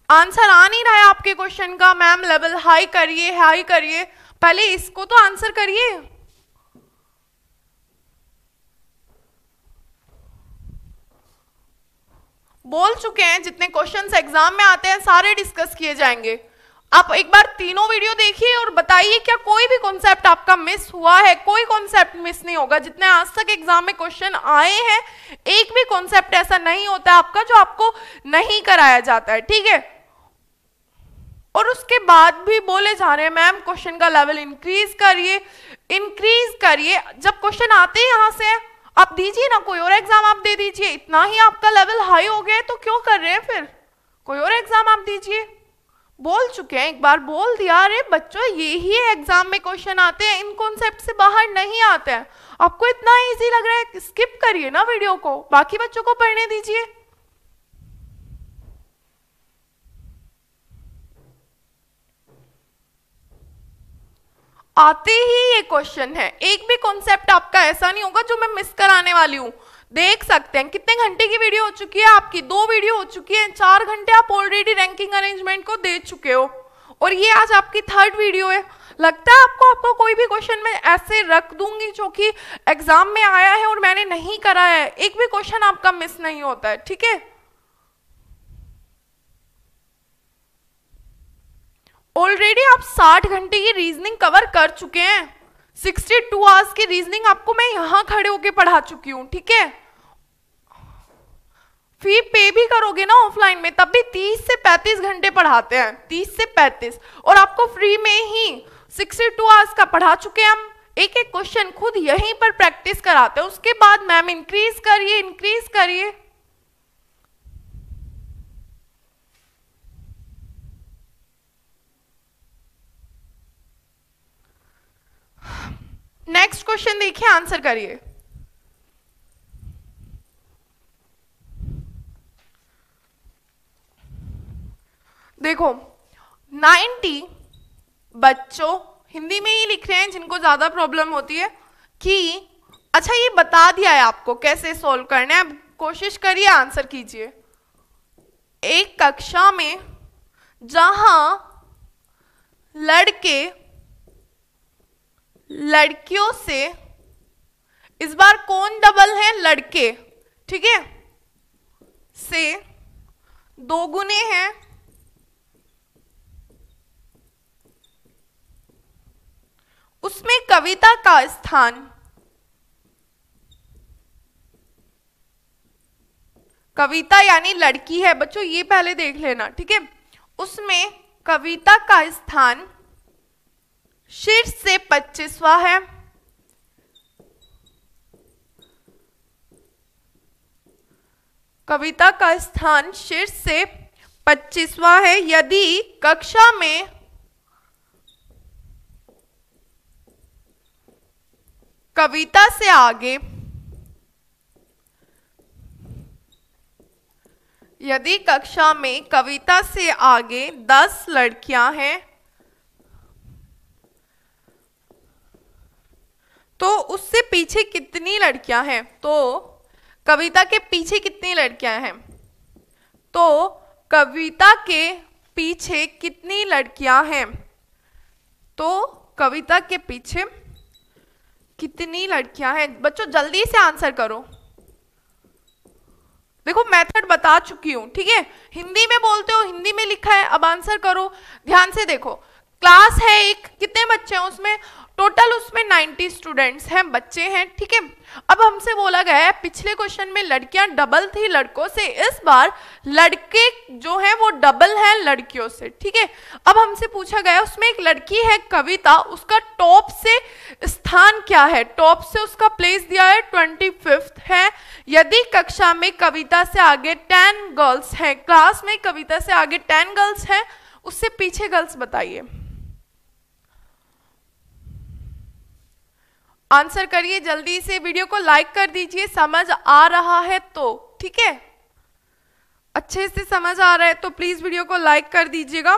आंसर आ नहीं रहा है आपके क्वेश्चन का, मैम लेवल हाई करिए, पहले इसको तो आंसर करिए। बोल चुके हैं जितने क्वेश्चंस एग्जाम में आते हैं सारे डिस्कस किए जाएंगे। आप एक बार तीनों वीडियो देखिए और बताइए क्या कोई भी कॉन्सेप्ट आपका मिस हुआ है। कोई कॉन्सेप्ट मिस नहीं होगा, जितने आज तक एग्जाम में क्वेश्चन आए हैं एक भी कॉन्सेप्ट ऐसा नहीं होता आपका जो आपको नहीं कराया जाता है, ठीक है। और उसके बाद भी बोले जा रहे हैं मैम क्वेश्चन का लेवल इंक्रीज करिए। जब क्वेश्चन आते हैं यहां से आप दीजिए ना, कोई और एग्जाम आप दे दीजिए, इतना ही आपका लेवल हाई हो गया है तो क्यों कर रहे हैं, फिर कोई और एग्जाम आप दीजिए। बोल चुके हैं, एक बार बोल दिया, अरे बच्चों यही एग्जाम में क्वेश्चन आते हैं, इन कॉन्सेप्ट से बाहर नहीं आते हैं। आपको इतना इजी लग रहा है, स्किप करिए ना वीडियो को, बाकी बच्चों को पढ़ने दीजिए। आते ही ये क्वेश्चन है, एक भी कॉन्सेप्ट आपका ऐसा नहीं होगा जो मैं मिस कराने वाली हूं। देख सकते हैं कितने घंटे की वीडियो हो चुकी है आपकी, 2 वीडियो हो चुकी है, 4 घंटे आप ऑलरेडी रैंकिंग अरेंजमेंट को दे चुके हो, और ये आज आपकी 3rd वीडियो है। लगता है आपको कोई भी क्वेश्चन में ऐसे रख दूंगी जो कि एग्जाम में आया है और मैंने नहीं कराया है, एक भी क्वेश्चन आपका मिस नहीं होता है, ठीक है। ऑलरेडी आप 60 घंटे की रीजनिंग कवर कर चुके हैं, 62 आवर्स की रीजनिंग आपको मैं यहां खड़े होके पढ़ा चुकी हूं, ठीक है। फी पे भी करोगे ना ऑफलाइन में, तब भी 30 से 35 घंटे पढ़ाते हैं, 30 से 35, और आपको फ्री में ही 62 आवर्स का पढ़ा चुके हैं हम। एक एक क्वेश्चन खुद यहीं पर प्रैक्टिस कराते हैं, उसके बाद मैम इंक्रीज करिए इंक्रीज करिए। नेक्स्ट क्वेश्चन देखिए, आंसर करिए। देखो 90 बच्चों हिंदी में ही लिख रहे हैं जिनको ज्यादा प्रॉब्लम होती है कि अच्छा ये बता दिया है आपको कैसे सॉल्व करना है, अब कोशिश करिए आंसर कीजिए। एक कक्षा में जहां लड़के लड़कियों से, इस बार कौन डबल है, लड़के, ठीक है, से 2 गुने हैं, उसमें कविता का स्थान, कविता यानी लड़की है बच्चों, ये पहले देख लेना, ठीक है, उसमें कविता का स्थान शीर्ष से 25वां है, कविता का स्थान शीर्ष से 25वां है। यदि कक्षा में कविता से आगे, यदि कक्षा में कविता से आगे 10 लड़कियां हैं तो उससे पीछे कितनी लड़कियां हैं, तो कविता के पीछे कितनी लड़कियां हैं, तो कविता के पीछे कितनी लड़कियां हैं, तो कविता के पीछे कितनी लड़कियां हैं। बच्चों जल्दी से आंसर करो, देखो मेथड बता चुकी हूं, ठीक है, हिंदी में बोलते हो, हिंदी में लिखा है, अब आंसर करो। ध्यान से देखो, क्लास है एक, कितने बच्चे हैं उसमें, टोटल उसमें 90 स्टूडेंट्स हैं, बच्चे हैं, ठीक है। अब हमसे बोला गया है पिछले क्वेश्चन में लड़कियां डबल थी लड़कों से, इस बार लड़के जो हैं वो डबल हैं लड़कियों से, ठीक है। अब हमसे पूछा गया उसमें एक लड़की है कविता, उसका टॉप से स्थान क्या है, टॉप से उसका प्लेस दिया है 25th है। यदि कक्षा में कविता से आगे 10 गर्ल्स हैं, क्लास में कविता से आगे 10 गर्ल्स हैं, उससे पीछे गर्ल्स बताइए, आंसर करिए जल्दी से, वीडियो को लाइक कर दीजिए समझ आ रहा है तो, ठीक है, अच्छे से समझ आ रहा है तो प्लीज वीडियो को लाइक कर दीजिएगा।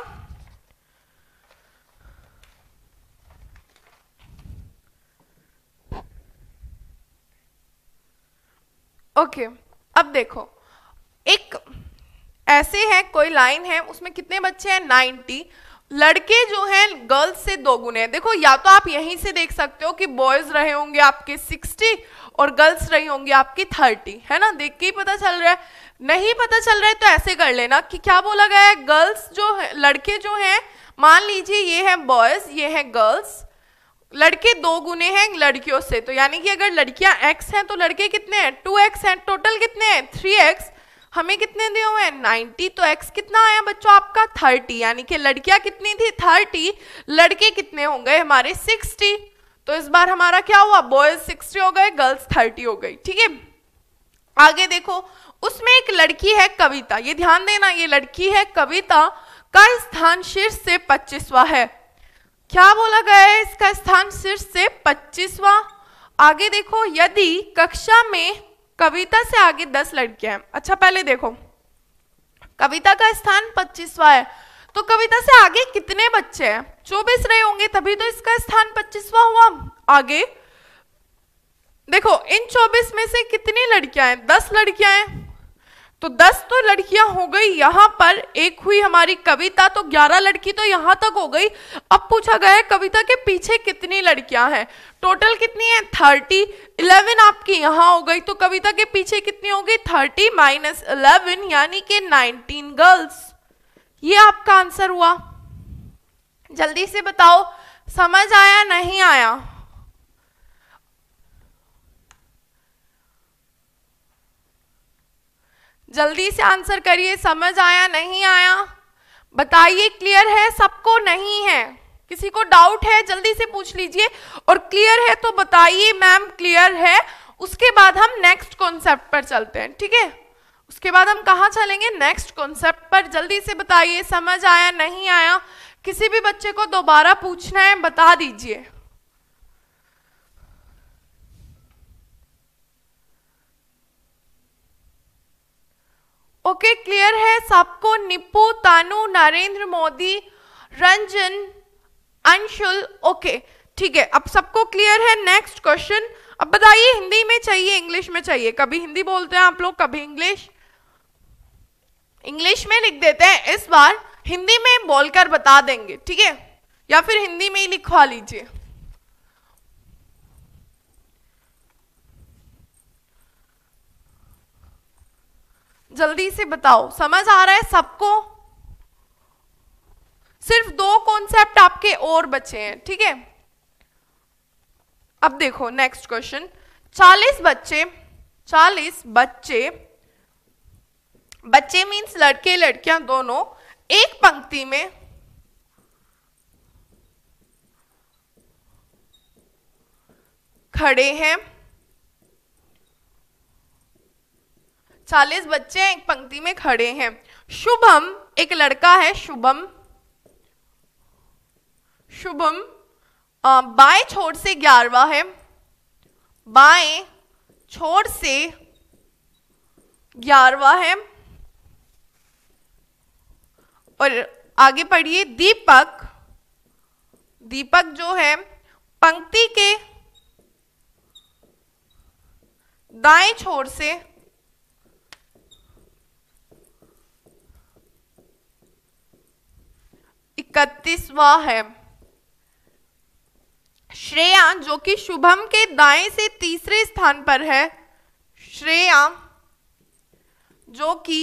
ओके, अब देखो एक ऐसे है, कोई लाइन है, उसमें कितने बच्चे हैं 90, लड़के जो हैं गर्ल्स से 2 गुने हैं। देखो या तो आप यहीं से देख सकते हो कि बॉयज रहे होंगे आपके 60 और गर्ल्स रही होंगी आपकी 30, है ना, देख के ही पता चल रहा है। नहीं पता चल रहा है तो ऐसे कर लेना कि क्या बोला गया है, गर्ल्स जो है, लड़के जो हैं, मान लीजिए ये है बॉयज, ये है गर्ल्स, लड़के 2 गुने हैं लड़कियों से, तो यानी कि अगर लड़कियां x हैं तो लड़के कितने हैं 2x हैं, टोटल कितने हैं 3x, हमें कितने दिए हुए हैं 90, तो x कितना आया बच्चों आपका 30, यानी कि लड़कियां कितनी थी 30, लड़के कितने हो गए हमारे 60, तो इस बार हमारा क्या हुआ, बॉयज 60 हो गए, गर्ल्स 30 हो गई, ठीक है। आगे देखो, उसमें एक लड़की है कविता, ये ध्यान देना, ये लड़की है कविता का स्थान शीर्ष से 25वां है, क्या बोला गया है, इसका स्थान शीर्ष से 25वां। आगे देखो, यदि कक्षा में कविता से आगे 10 लड़कियां हैं, अच्छा पहले देखो कविता का स्थान 25वां है, तो कविता से आगे कितने बच्चे हैं, 24 रहे होंगे, तभी तो इसका स्थान 25वां हुआ। आगे देखो इन 24 में से कितनी लड़कियां हैं, 10 लड़कियां हैं, तो 10 तो लड़कियां हो गई, यहां पर एक हुई हमारी कविता, तो 11 लड़की तो यहां तक हो गई। अब पूछा गया है कविता के पीछे कितनी लड़कियां हैं, टोटल कितनी है 30, 11 आपकी यहां हो गई, तो कविता के पीछे कितनी हो गई 30 माइनस 11 यानी कि 19 गर्ल्स, ये आपका आंसर हुआ। जल्दी से बताओ समझ आया नहीं आया, जल्दी से आंसर करिए, समझ आया नहीं आया बताइए। क्लियर है सबको? नहीं है किसी को डाउट है? जल्दी से पूछ लीजिए, और क्लियर है तो बताइए मैम क्लियर है। उसके बाद हम नेक्स्ट कॉन्सेप्ट पर चलते हैं, ठीक है? उसके बाद हम कहाँ चलेंगे? नेक्स्ट कॉन्सेप्ट पर। जल्दी से बताइए समझ आया नहीं आया। किसी भी बच्चे को दोबारा पूछना है बता दीजिए। ओके क्लियर है सबको? निप्पू, तानू, नरेंद्र मोदी, रंजन, अंशुल, ओके ठीक है, अब सबको क्लियर है। Next question. अब बताइए हिंदी में चाहिए इंग्लिश में चाहिए? कभी हिंदी बोलते हैं आप लोग, कभी इंग्लिश। इंग्लिश में लिख देते हैं, इस बार हिंदी में बोलकर बता देंगे, ठीक है? या फिर हिंदी में ही लिखवा लीजिए। जल्दी से बताओ, समझ आ रहा है सबको? सिर्फ 2 कॉन्सेप्ट आपके और बचे हैं, ठीक है? अब देखो नेक्स्ट क्वेश्चन। 40 बच्चे मीन्स लड़के लड़कियां दोनों एक पंक्ति में खड़े हैं। 40 बच्चे एक पंक्ति में खड़े हैं। शुभम एक लड़का है, शुभम बाएं छोर से 11वां है, बाएं छोर से 11वां है। और आगे पढ़िए। दीपक जो है पंक्ति के दाएं छोर से 31वां है। श्रेया जो कि शुभम के दाएं से तीसरे स्थान पर है, श्रेया जो कि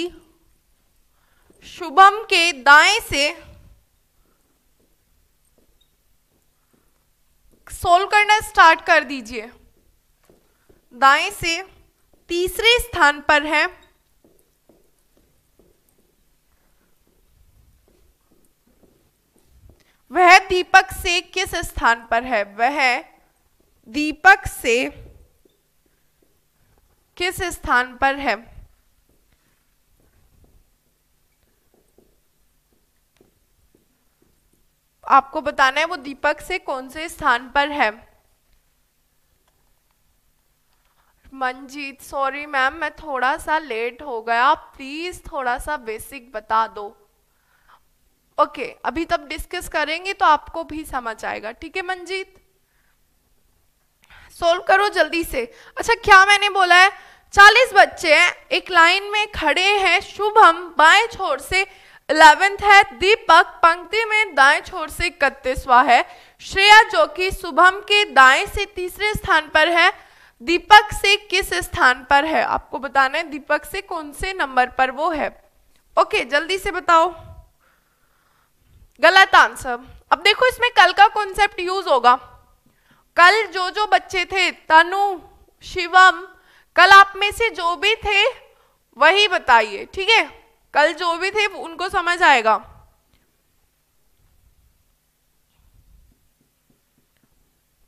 शुभम के दाएं से, सोल्व करना स्टार्ट कर दीजिए, दाएं से तीसरे स्थान पर है। वह दीपक से किस स्थान पर है? वह दीपक से किस स्थान पर है? आपको बताना है वो दीपक से कौन से स्थान पर है। मंजीत सॉरी मैम मैं थोड़ा सा लेट हो गया, प्लीज थोड़ा सा बेसिक बता दो। ओके अभी तब डिस्कस करेंगे तो आपको भी समझ आएगा, ठीक है मंजीत? सोल्व करो जल्दी से। अच्छा क्या मैंने बोला है? 40 बच्चे हैं एक लाइन में खड़े हैं। शुभम बाएं छोर से 11th है, दीपक पंक्ति में दाएं छोर से 31वां है, श्रेया जो कि शुभम के दाएं से तीसरे स्थान पर है, दीपक से किस स्थान पर है? आपको बताना है दीपक से कौन से नंबर पर वो है। ओके जल्दी से बताओ। गलत आंसर। अब देखो इसमें कल का कॉन्सेप्ट यूज होगा। कल जो बच्चे थे, तनु, शिवम, कल आप में से जो भी थे वही बताइए, ठीक है? कल जो भी थे उनको समझ आएगा।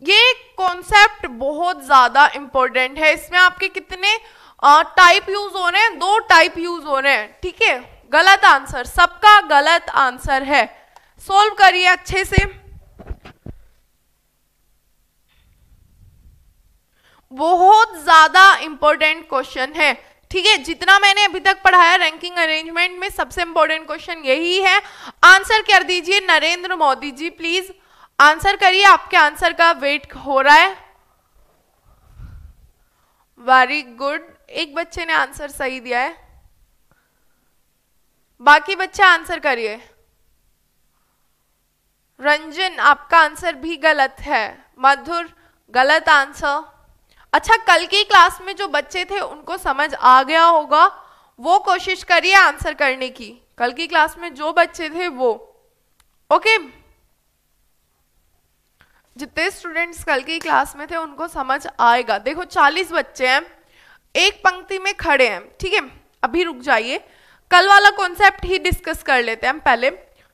ये कॉन्सेप्ट बहुत ज्यादा इंपॉर्टेंट है। इसमें आपके कितने टाइप यूज हो रहे हैं? 2 टाइप यूज हो रहे हैं, ठीक है? गलत आंसर, सबका गलत आंसर है। सोल्व करिए अच्छे से। बहुत ज्यादा इंपॉर्टेंट क्वेश्चन है, ठीक है? जितना मैंने अभी तक पढ़ाया रैंकिंग अरेंजमेंट में सबसे इंपॉर्टेंट क्वेश्चन यही है। आंसर कर दीजिए नरेंद्र मोदी जी, प्लीज आंसर करिए, आपके आंसर का वेट हो रहा है। वेरी गुड, एक बच्चे ने आंसर सही दिया है, बाकी बच्चे आंसर करिए। रंजन आपका आंसर भी गलत है। मधुर गलत आंसर। अच्छा कल की क्लास में जो बच्चे थे उनको समझ आ गया होगा, वो कोशिश करिए आंसर करने की। कल की क्लास में जो बच्चे थे वो, ओके? जितने स्टूडेंट्स कल की क्लास में थे उनको समझ आएगा। देखो 40 बच्चे हैं एक पंक्ति में खड़े हैं, ठीक है? अभी रुक जाइए, कल वाला कॉन्सेप्ट ही डिस्कस कर लेते हैं हम पहले।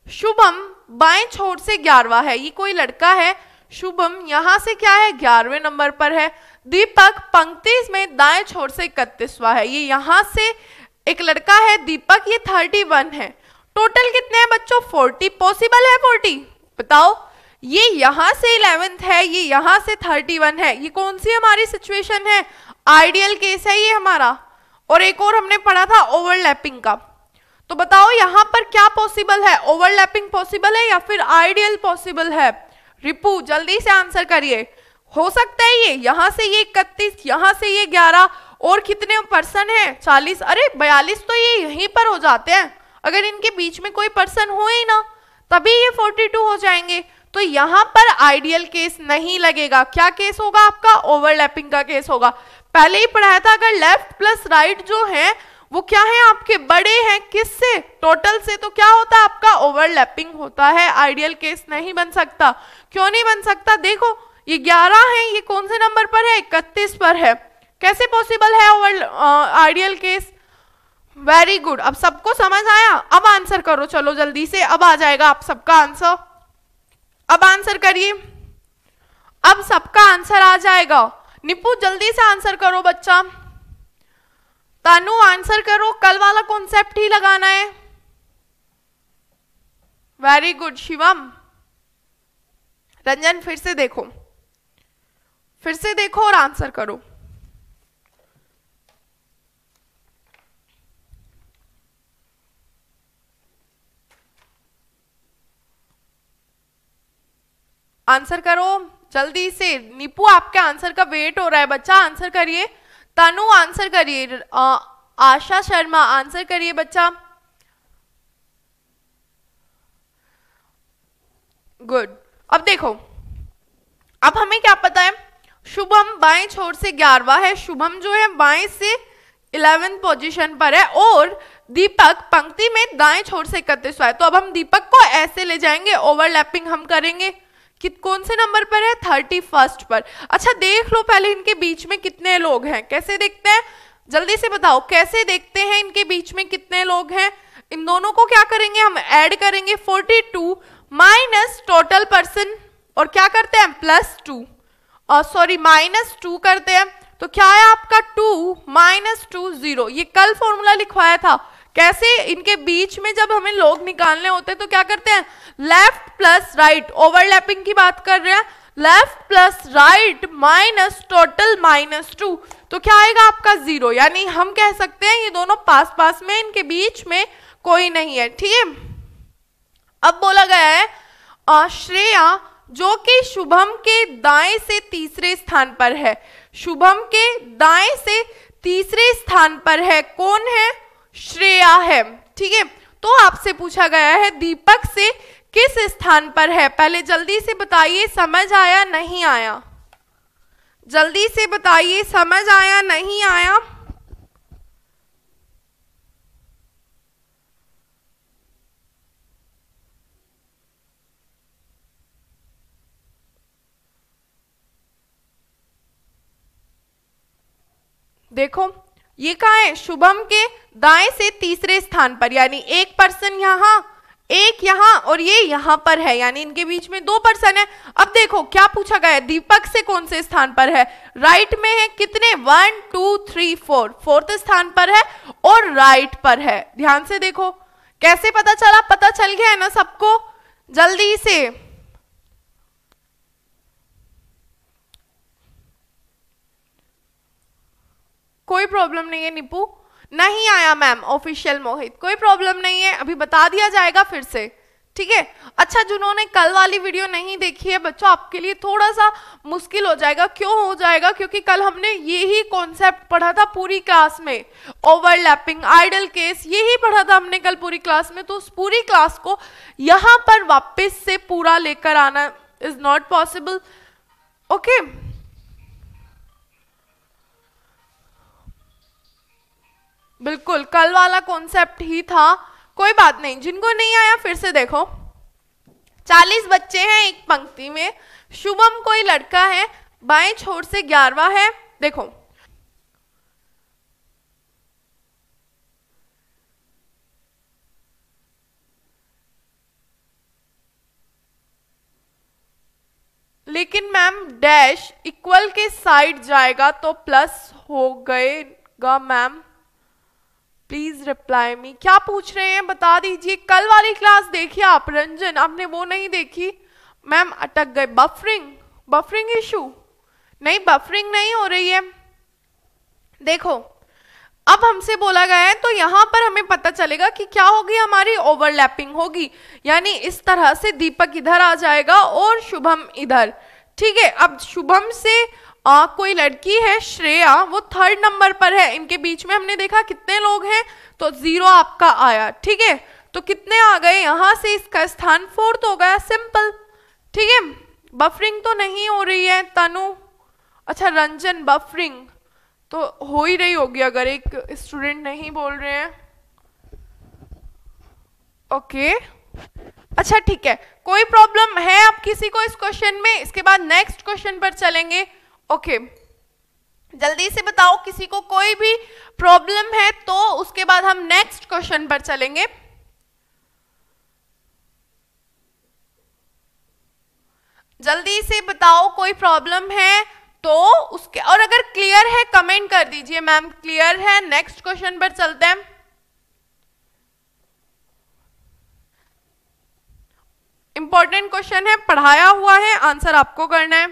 शुभम बाएं छोर से 11वां है, ये कोई लड़का है। शुभम यहां से क्या है, 11वें नंबर पर है। दीपक पंक्ति में दाएं छोर से 31वां है, ये यहां से एक लड़का है दीपक, ये 31 है। टोटल कितने हैं बच्चों, 40। पॉसिबल है 40? बताओ, ये यहां से 11th है, ये यहां से 31 है, ये कौन सी हमारी सिचुएशन है, आइडियल केस है ये हमारा। और एक और हमने पढ़ा था ओवरलैपिंग का। तो बताओ यहां पर क्या पॉसिबल है, ओवरलैपिंग पॉसिबल है या फिर आइडियल पॉसिबल है? रिपू जल्दी से आंसर करिए। हो सकता है ये यहां से ये 31, यहां से ये 11, और कितने पर्सन है, 40, अरे 42 तो ये यहीं पर हो जाते हैं। अगर इनके बीच में कोई पर्सन हो ही ना तभी ये 42 हो जाएंगे। तो यहां पर आइडियल केस नहीं लगेगा। क्या केस होगा आपका, ओवरलैपिंग का केस होगा। पहले ही पढ़ाया था, अगर लेफ्ट प्लस राइट जो है वो क्या है आपके, बड़े हैं किससे, टोटल से, तो क्या होता है आपका ओवरलैपिंग होता है, आइडियल केस नहीं बन सकता। क्यों नहीं बन सकता, देखो ये 11 है, ये कौन से नंबर पर है, 31 पर है, कैसे पॉसिबल है over ideal case. Very good, अब सबको समझ आया। अब आंसर करो चलो जल्दी से, अब आ जाएगा आप सबका आंसर। अब आंसर करिए, अब सबका आंसर आ जाएगा। निपू जल्दी से आंसर करो बच्चा। तानू आंसर करो, कल वाला कॉन्सेप्ट ही लगाना है। Very good Shivam. रंजन फिर से देखो, फिर से देखो और आंसर करो। आंसर करो जल्दी से। नीपू आपके आंसर का वेट हो रहा है बच्चा, आंसर करिए। तनु आंसर करिए। आशा शर्मा आंसर करिए बच्चा। गुड। अब देखो, अब हमें क्या पता है, शुभम बाएं छोर से 11वां है, शुभम जो है बाएं से 11th पोजीशन पर है, और दीपक पंक्ति में दाएं छोर से 31वां है। तो अब हम दीपक को ऐसे ले जाएंगे, ओवरलैपिंग हम करेंगे। कौन से नंबर पर है, 31st पर। अच्छा देख लो पहले इनके बीच में कितने लोग हैं, कैसे देखते हैं, जल्दी से बताओ कैसे देखते हैं इनके बीच में कितने लोग हैं। इन दोनों को क्या करेंगे, हम ऐड करेंगे, 42 माइनस टोटल पर्सन, और क्या करते हैं +2, सॉरी -2 करते हैं। तो क्या है आपका 2 - 2 0। ये कल फॉर्मूला लिखवाया था, कैसे इनके बीच में जब हमें लोग निकालने होते हैं तो क्या करते हैं, लेफ्ट प्लस राइट, ओवरलैपिंग की बात कर रहे हैं, left plus right minus total -2, तो क्या आएगा आपका 0। यानी हम कह सकते हैं ये दोनों पास पास में, इनके बीच में कोई नहीं है, ठीक है। अब बोला गया है श्रेया जो कि शुभम के दाएं से तीसरे स्थान पर है, शुभम के दाएं से तीसरे स्थान पर है, कौन है, श्रेया है, ठीक है। तो आपसे पूछा गया है दीपक से किस स्थान पर है, पहले जल्दी से बताइए, समझ आया नहीं आया, जल्दी से बताइए, समझ आया नहीं आया। देखो ये कहाँ है, शुभम के दाएं से तीसरे स्थान पर, यानी एक पर्सन यहाँ, एक यहाँ और ये यहाँ पर है, यानी इनके बीच में 2 पर्सन है। अब देखो क्या पूछा गया है, दीपक से कौन से स्थान पर है, राइट में है, कितने 1 2 3 4, 4th स्थान पर है और राइट पर है। ध्यान से देखो कैसे पता चला, पता चल गया है ना सबको, जल्दी से। कोई प्रॉब्लम नहीं है निपू, नहीं आया मैम ऑफिशियल मोहित, कोई प्रॉब्लम नहीं है, अभी बता दिया जाएगा फिर से, ठीक है। अच्छा जिन्होंने कल वाली वीडियो नहीं देखी है बच्चों, आपके लिए थोड़ा सा मुश्किल हो जाएगा, क्यों हो जाएगा, क्योंकि कल हमने यही कॉन्सेप्ट पढ़ा था पूरी क्लास में, ओवरलैपिंग, आइडल केस, यही पढ़ा था हमने कल पूरी क्लास में। तो उस पूरी क्लास को यहाँ पर वापस से पूरा लेकर आना इज नॉट पॉसिबल, ओके। बिल्कुल कल वाला कॉन्सेप्ट ही था, कोई बात नहीं, जिनको नहीं आया फिर से देखो। 40 बच्चे हैं एक पंक्ति में, शुभम कोई लड़का है, बाएं छोर से 11वां है। देखो लेकिन मैम डैश इक्वल के साइड जाएगा तो प्लस हो गएगा मैम, प्लीज रिप्लाई मी। क्या पूछ रहे हैं बता दीजिए। कल वाली क्लास देखिए आप रंजन, आपने वो नहीं देखी। मैम अटक गए, बफरिंग इशू नहीं, बफरिंग नहीं हो रही है। देखो अब हमसे बोला गया है तो यहां पर हमें पता चलेगा कि क्या होगी, हमारी ओवरलैपिंग होगी, यानी इस तरह से दीपक इधर आ जाएगा और शुभम इधर। ठीक है, अब शुभम से कोई लड़की है श्रेया, वो 3rd नंबर पर है, इनके बीच में हमने देखा कितने लोग हैं, तो 0 आपका आया। ठीक है, तो कितने आ गए, यहां से इसका स्थान 4th हो गया, सिंपल। ठीक है, बफरिंग तो नहीं हो रही है तनु, अच्छा रंजन बफरिंग तो हो ही रही होगी अगर एक स्टूडेंट नहीं बोल रहे हैं। ओके अच्छा ठीक है, कोई प्रॉब्लम है अब किसी को इस क्वेश्चन में? इसके बाद नेक्स्ट क्वेश्चन पर चलेंगे। ओके जल्दी से बताओ किसी को कोई भी प्रॉब्लम है तो उसके बाद हम नेक्स्ट क्वेश्चन पर चलेंगे। जल्दी से बताओ कोई प्रॉब्लम है तो उसके, और अगर क्लियर है कमेंट कर दीजिए मैम क्लियर है। नेक्स्ट क्वेश्चन पर चलते हैं। इंपॉर्टेंट क्वेश्चन है, पढ़ाया हुआ है, आंसर आपको करना है।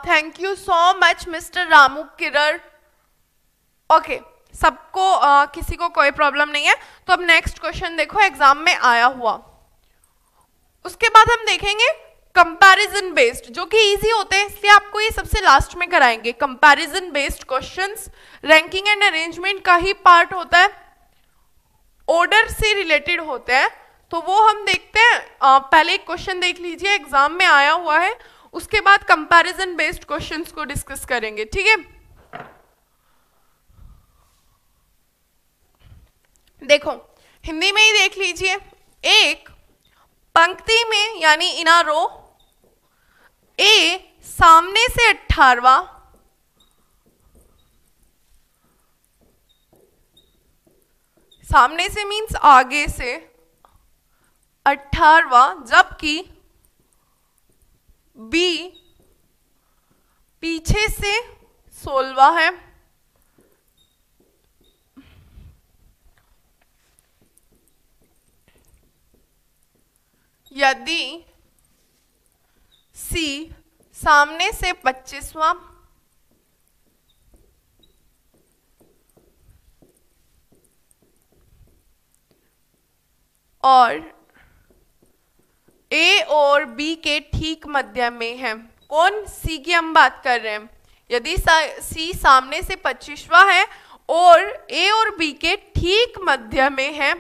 Thank you so much mister Ramu Kiran. Okay सबको किसी को कोई प्रॉब्लम नहीं है तो अब नेक्स्ट क्वेश्चन देखो एग्जाम में आया हुआ। उसके बाद हम देखेंगे कंपैरिजन बेस्ड, जो कि इजी होते हैं इसलिए आपको ये सबसे लास्ट में कराएंगे। Comparison based questions ranking and arrangement का ही पार्ट होता है, ऑर्डर से रिलेटेड होते हैं, तो वो हम देखते हैं। पहले एक क्वेश्चन देख लीजिए एग्जाम में आया हुआ है, उसके बाद कंपैरिजन बेस्ड क्वेश्चंस को डिस्कस करेंगे। ठीक है, देखो हिंदी में ही देख लीजिए। एक पंक्ति में यानी इन अ रो ए सामने से 18वां, सामने से मीन्स आगे से 18वां, जबकि बी पीछे से 16वां है। यदि सी सामने से 25वां और ए और बी के ठीक मध्य में है। कौन? सी की हम बात कर रहे हैं। यदि सी सामने से 25वां है और ए और बी के ठीक मध्य में है,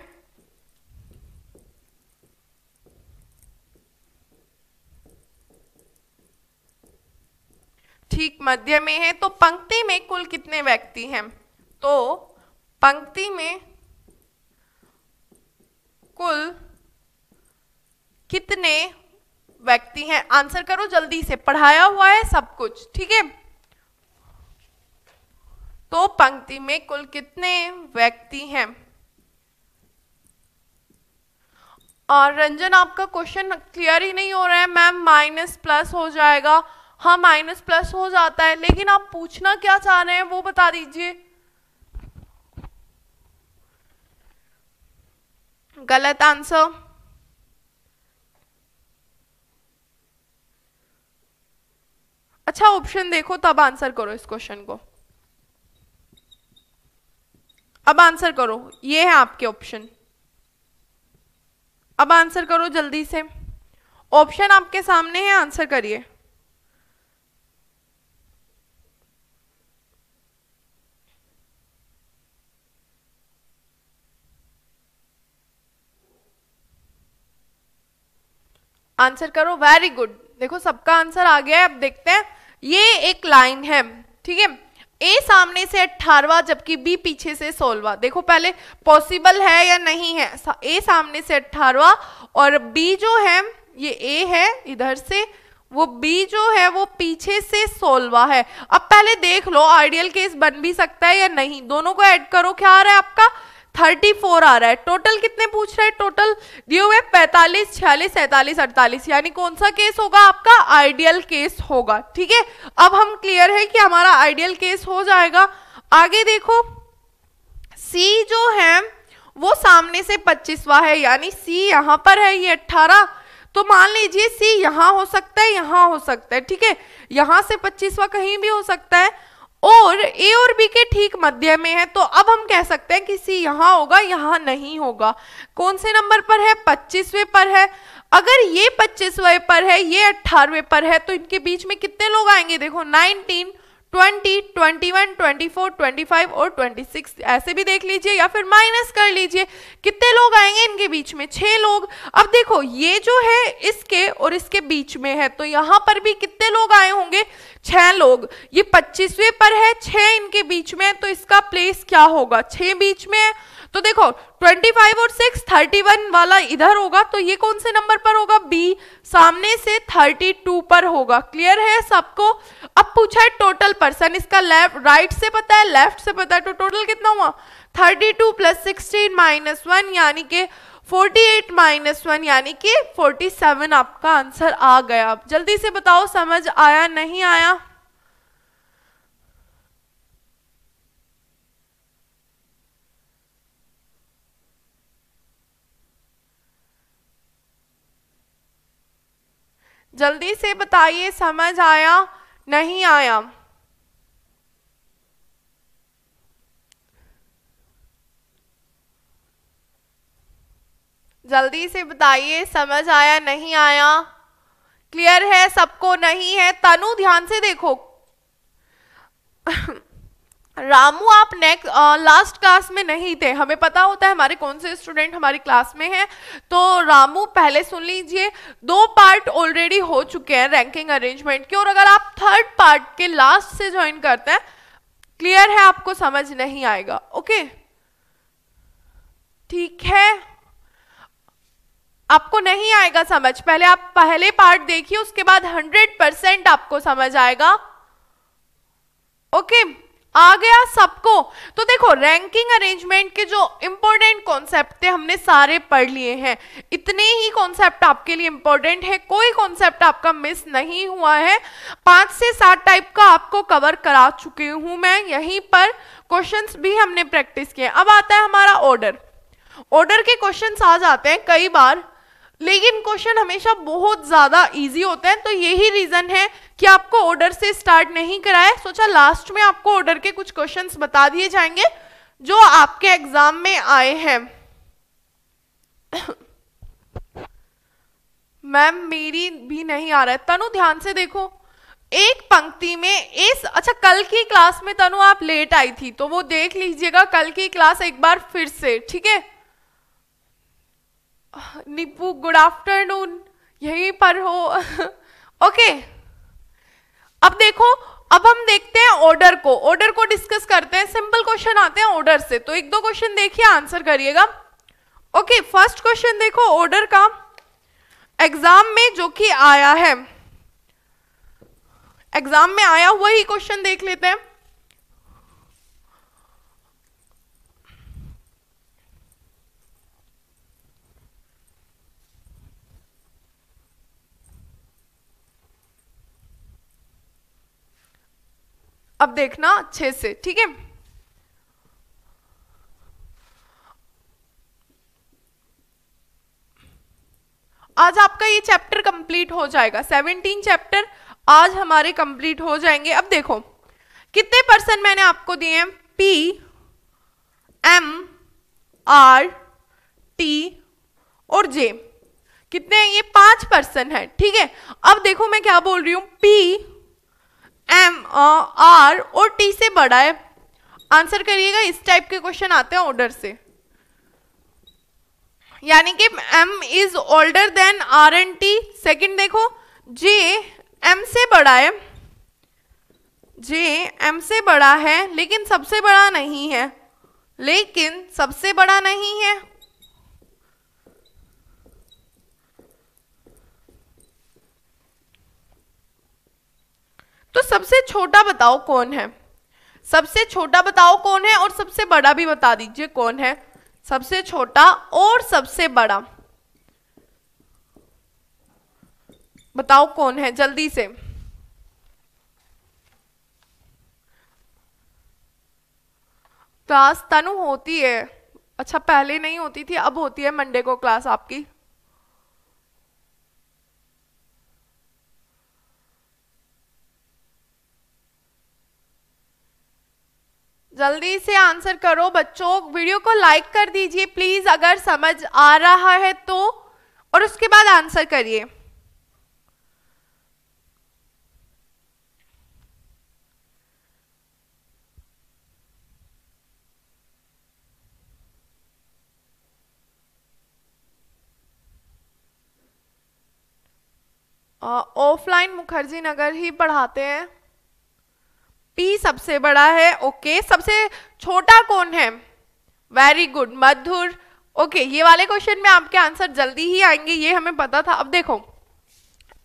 ठीक मध्य में है, तो पंक्ति में कुल कितने व्यक्ति हैं? तो पंक्ति में कुल कितने व्यक्ति हैं? आंसर करो जल्दी से, पढ़ाया हुआ है सब कुछ। ठीक है, तो पंक्ति में कुल कितने व्यक्ति हैं? और रंजन आपका क्वेश्चन क्लियर ही नहीं हो रहा है मैम, माइनस प्लस हो जाएगा। हाँ माइनस प्लस हो जाता है, लेकिन आप पूछना क्या चाह रहे हैं वो बता दीजिए। गलत आंसर। अच्छा ऑप्शन देखो तब आंसर करो इस क्वेश्चन को। अब आंसर करो, ये है आपके ऑप्शन। अब आंसर करो जल्दी से, ऑप्शन आपके सामने है, आंसर करिए। आंसर करो, वेरी गुड। देखो सबका आंसर आ गया है। अब देखते हैं, ये एक लाइन है, ठीक है, ए सामने से 18वां जबकि बी पीछे से 16वां। देखो पहले पॉसिबल है या नहीं है। ए सामने से 18वां और बी जो है, ये ए है इधर से, वो बी जो है वो पीछे से 16वां है। अब पहले देख लो आइडियल केस बन भी सकता है या नहीं, दोनों को ऐड करो, क्या आ रहा है आपका 34 आ रहा है। टोटल कितने पूछ रहे हैं? टोटल दिए हुए 45, 46, 47, 48, यानी कौन सा केस होगा आपका? आइडियल केस होगा। ठीक है, अब हम क्लियर है कि हमारा आइडियल केस हो जाएगा। आगे देखो, सी जो है वो सामने से 25वां है, यानी सी यहां पर है, ये 18, तो मान लीजिए सी यहां हो सकता है, यहां हो सकता है। ठीक है, यहां से 25वां कहीं भी हो सकता है, और ए और बी के ठीक मध्य में है, तो अब हम कह सकते हैं कि सी यहां होगा, यहां नहीं होगा। कौन से नंबर पर है? 25वें पर है। अगर ये 25वें पर है, ये 18वें पर है, तो इनके बीच में कितने लोग आएंगे? देखो 19, 20, 21, 24, 25 और 26, ऐसे भी देख लीजिए या फिर माइनस कर लीजिए। कितने लोग आएंगे इनके बीच में? 6 लोग। अब देखो ये जो है इसके और इसके बीच में है, तो यहां पर भी कितने लोग आए होंगे? 6 लोग। ये 25वें पर है, 6 इनके बीच में, तो इसका प्लेस क्या होगा? 6 बीच में है, तो देखो 25 और 6, 31 वाला इधर होगा, तो ये कौन से नंबर पर होगा? बी, सामने से 32 पर होगा। क्लियर है सबको? अब पूछा है टोटल पर्सन, इसका लेफ्ट राइट से पता है, लेफ्ट से पता है, तो टोटल कितना हुआ? 32 + 16 - 1 यानी कि 48 - 1 यानी कि 47 आपका आंसर आ गया। जल्दी से बताओ समझ आया नहीं आया? जल्दी से बताइए समझ आया नहीं आया? जल्दी से बताइए समझ आया नहीं आया? क्लियर है सबको? नहीं है? तनु ध्यान से देखो। रामू आप नेक्स्ट लास्ट क्लास में नहीं थे, हमें पता होता है हमारे कौन से स्टूडेंट हमारी क्लास में हैं, तो रामू पहले सुन लीजिए। 2 पार्ट ऑलरेडी हो चुके हैं रैंकिंग अरेंजमेंट के, और अगर आप 3rd पार्ट के लास्ट से ज्वाइन करते हैं, क्लियर है आपको समझ नहीं आएगा। ओके ठीक है, आपको नहीं आएगा समझ, पहले आप पहले पार्ट देखिए, उसके बाद 100% आपको समझ आएगा। ओके आ गया सबको? तो देखो रैंकिंग अरेंजमेंट के जो इंपॉर्टेंट कॉन्सेप्ट थे हमने सारे पढ़ लिए हैं। इतने ही कॉन्सेप्ट आपके लिए इंपॉर्टेंट है, कोई कॉन्सेप्ट आपका मिस नहीं हुआ है। 5 से 7 टाइप का आपको कवर करा चुकी हूं मैं, यहीं पर क्वेश्चंस भी हमने प्रैक्टिस किए। अब आता है हमारा ऑर्डर। ऑर्डर के क्वेश्चंस आ जाते हैं कई बार, लेकिन क्वेश्चन हमेशा बहुत ज्यादा इजी होते हैं, तो यही रीजन है कि आपको ऑर्डर से स्टार्ट नहीं कराया। सोचा लास्ट में आपको ऑर्डर के कुछ क्वेश्चंस बता दिए जाएंगे जो आपके एग्जाम में आए हैं। मैम मेरी भी नहीं आ रहा है। तनु ध्यान से देखो, एक पंक्ति में अच्छा कल की क्लास में तनु आप लेट आई थी, तो वो देख लीजिएगा कल की क्लास एक बार फिर से, ठीक है। निपू गुड आफ्टरनून, यहीं पर हो। ओके अब देखो, अब हम देखते हैं ऑर्डर को डिस्कस करते हैं। सिंपल क्वेश्चन आते हैं ऑर्डर से, तो 1-2 क्वेश्चन देखिए, आंसर करिएगा। ओके फर्स्ट क्वेश्चन देखो ऑर्डर का, एग्जाम में जो कि आया है, एग्जाम में आया हुआ ही क्वेश्चन देख लेते हैं। अब देखना अच्छे से, ठीक है। आज आपका ये चैप्टर कंप्लीट हो जाएगा, 17 चैप्टर आज हमारे कंप्लीट हो जाएंगे। अब देखो कितने पर्सन मैंने आपको दिए हैं, P, M, R, T और J, कितने हैं ये? 5 पर्सन है, ठीक है। अब देखो मैं क्या बोल रही हूं, P, M, R और T से बड़ा है। आंसर करिएगा, इस टाइप के क्वेश्चन आते हैं ऑर्डर से, यानी कि M is older then R and T। Second देखो J M से बड़ा है, J M से बड़ा है लेकिन सबसे बड़ा नहीं है, लेकिन सबसे बड़ा नहीं है। तो सबसे छोटा बताओ कौन है, सबसे छोटा बताओ कौन है, और सबसे बड़ा भी बता दीजिए कौन है। सबसे छोटा और सबसे बड़ा, बताओ कौन है जल्दी से। क्लास तनु होती है, अच्छा पहले नहीं होती थी, अब होती है मंडे को क्लास आपकी। जल्दी से आंसर करो बच्चों, वीडियो को लाइक कर दीजिए प्लीज अगर समझ आ रहा है तो, और उसके बाद आंसर करिए। ऑफलाइन मुखर्जी नगर ही पढ़ाते हैं। पी सबसे बड़ा है, ओके। सबसे छोटा कौन है? वेरी गुड, मधुर। ओके, ये वाले क्वेश्चन में आपके आंसर जल्दी ही आएंगे, ये हमें पता था। अब देखो,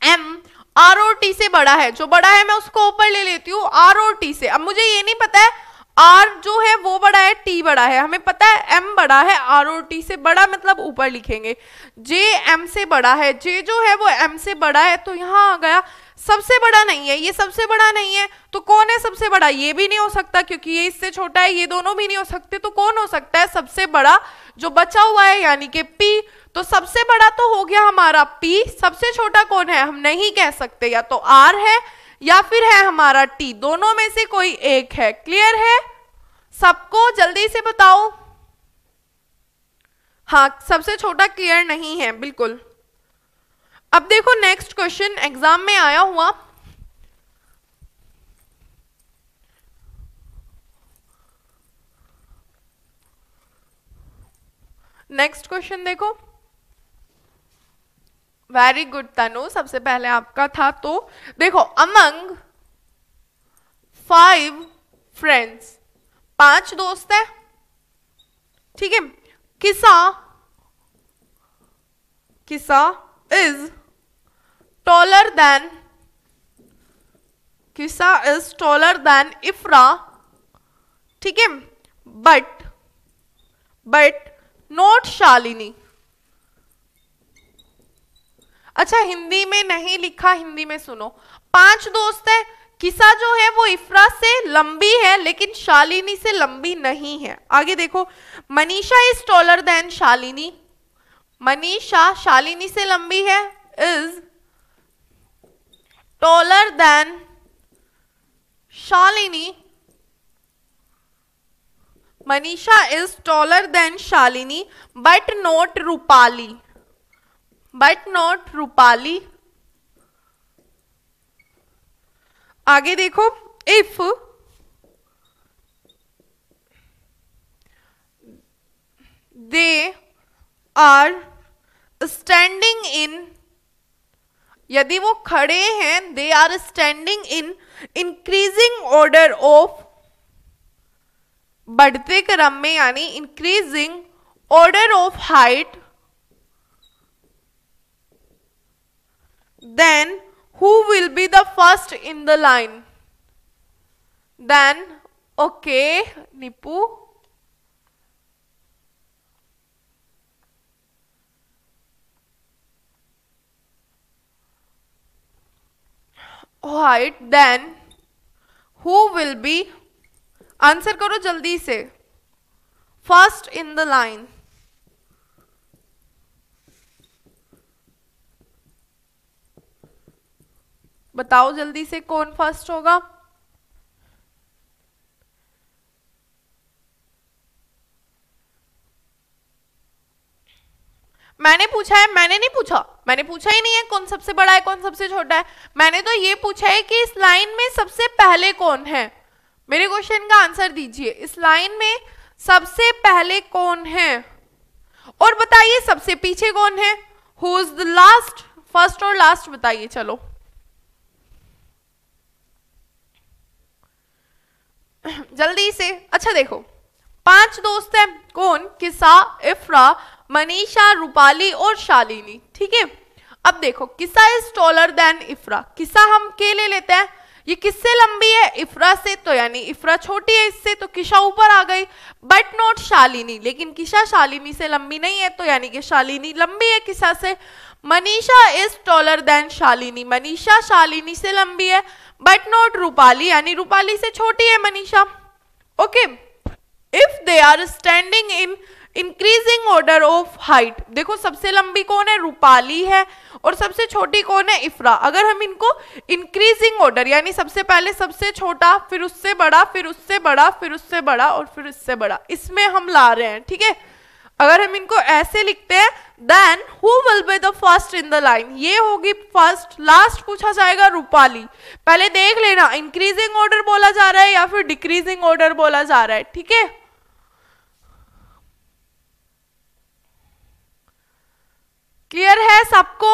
एम आर और टी से बड़ा है, जो बड़ा है मैं उसको ऊपर ले लेती हूँ आर और टी से। अब मुझे ये नहीं पता है आर जो है वो बड़ा है टी बड़ा है, हमें पता है एम बड़ा है, आर और टी से बड़ा मतलब ऊपर लिखेंगे। जे एम से बड़ा है, जे जो है वो एम से बड़ा है, तो यहाँ आ गया सबसे बड़ा नहीं है, ये सबसे बड़ा नहीं है, तो कौन है सबसे बड़ा? ये भी नहीं हो सकता क्योंकि ये इससे छोटा है, ये दोनों भी नहीं हो सकते, तो कौन हो सकता है सबसे बड़ा? जो बचा हुआ है यानी कि पी। तो सबसे बड़ा तो हो गया हमारा पी, सबसे छोटा कौन है हम नहीं कह सकते, या तो आर है या फिर है हमारा टी, दोनों में से कोई एक है। क्लियर है सबको? जल्दी से बताओ। हाँ, सबसे छोटा क्लियर नहीं है, बिल्कुल। अब देखो नेक्स्ट क्वेश्चन एग्जाम में आया हुआ, नेक्स्ट क्वेश्चन देखो। वेरी गुड तनु, सबसे पहले आपका था। तो देखो, अमंग 5 फ्रेंड्स, 5 दोस्त है, ठीक है। किसा इज टॉलर देन, किसा इज टॉलर देन इफ्रा, ठीक है, बट नॉट शालिनी। अच्छा, हिंदी में नहीं लिखा, हिंदी में सुनो। 5 दोस्त है, किसा जो है वो इफ्रा से लंबी है लेकिन शालिनी से लंबी नहीं है। आगे देखो, Manisha is taller than Shalini, Manisha Shalini से लंबी है, is taller than Shalini, Manisha is taller than Shalini but not Rupali, but not Rupali. आगे देखो, if they are standing in, यदि वो खड़े हैं, they are standing in increasing order of, बढ़ते क्रम में यानी increasing order of height, then who will be the first in the line? Then okay, Nipu, height, then who will be, answer करो जल्दी से, फर्स्ट इन द लाइन। बताओ जल्दी से कौन फर्स्ट होगा? मैंने पूछा है, मैंने नहीं पूछा, मैंने पूछा ही नहीं है कौन सबसे बड़ा है कौन सबसे छोटा है। मैंने तो ये पूछा है कि इस लाइन में सबसे पहले कौन है। मेरे क्वेश्चन का आंसर दीजिए, इस लाइन में सबसे पहले कौन है, और बताइए सबसे पीछे कौन है। Who is the last, first और लास्ट बताइए। चलो जल्दी से। अच्छा देखो, 5 दोस्त हैं, कौन? किसा, इफ्रा, मनीषा, रूपाली और शालिनी, ठीक है। अब देखो, किसा इज टॉलर देन इफ्रा, किसा हम के ले लेते हैं, ये किससे लंबी है? इफ्रा से, तो यानी इफ्रा छोटी है इससे, तो किशा ऊपर आ गई। बट नॉट शालिनी, लेकिन किशा शालिनी से लंबी नहीं है, तो यानी कि शालिनी लंबी है किशा से। Manisha is taller than Shalini, Manisha Shalini से लंबी है। बट नॉट रूपाली, यानी रूपाली से छोटी है Manisha. Okay, if they are standing in increasing order of height, देखो सबसे लंबी कौन है? रूपाली है, और सबसे छोटी कौन है? इफ्रा। अगर हम इनको इंक्रीजिंग ऑर्डर, यानी सबसे पहले सबसे छोटा, फिर उससे बड़ा, फिर उससे बड़ा, फिर उससे बड़ा, और फिर उससे बड़ा, इसमें हम ला रहे हैं, ठीक है। अगर हम इनको ऐसे लिखते हैं, then who will be the first in the line, ये होगी फर्स्ट। लास्ट पूछा जाएगा रूपाली। पहले देख लेना इंक्रीजिंग ऑर्डर बोला जा रहा है या फिर डिक्रीजिंग ऑर्डर बोला जा रहा है, ठीक है। क्लियर है सबको?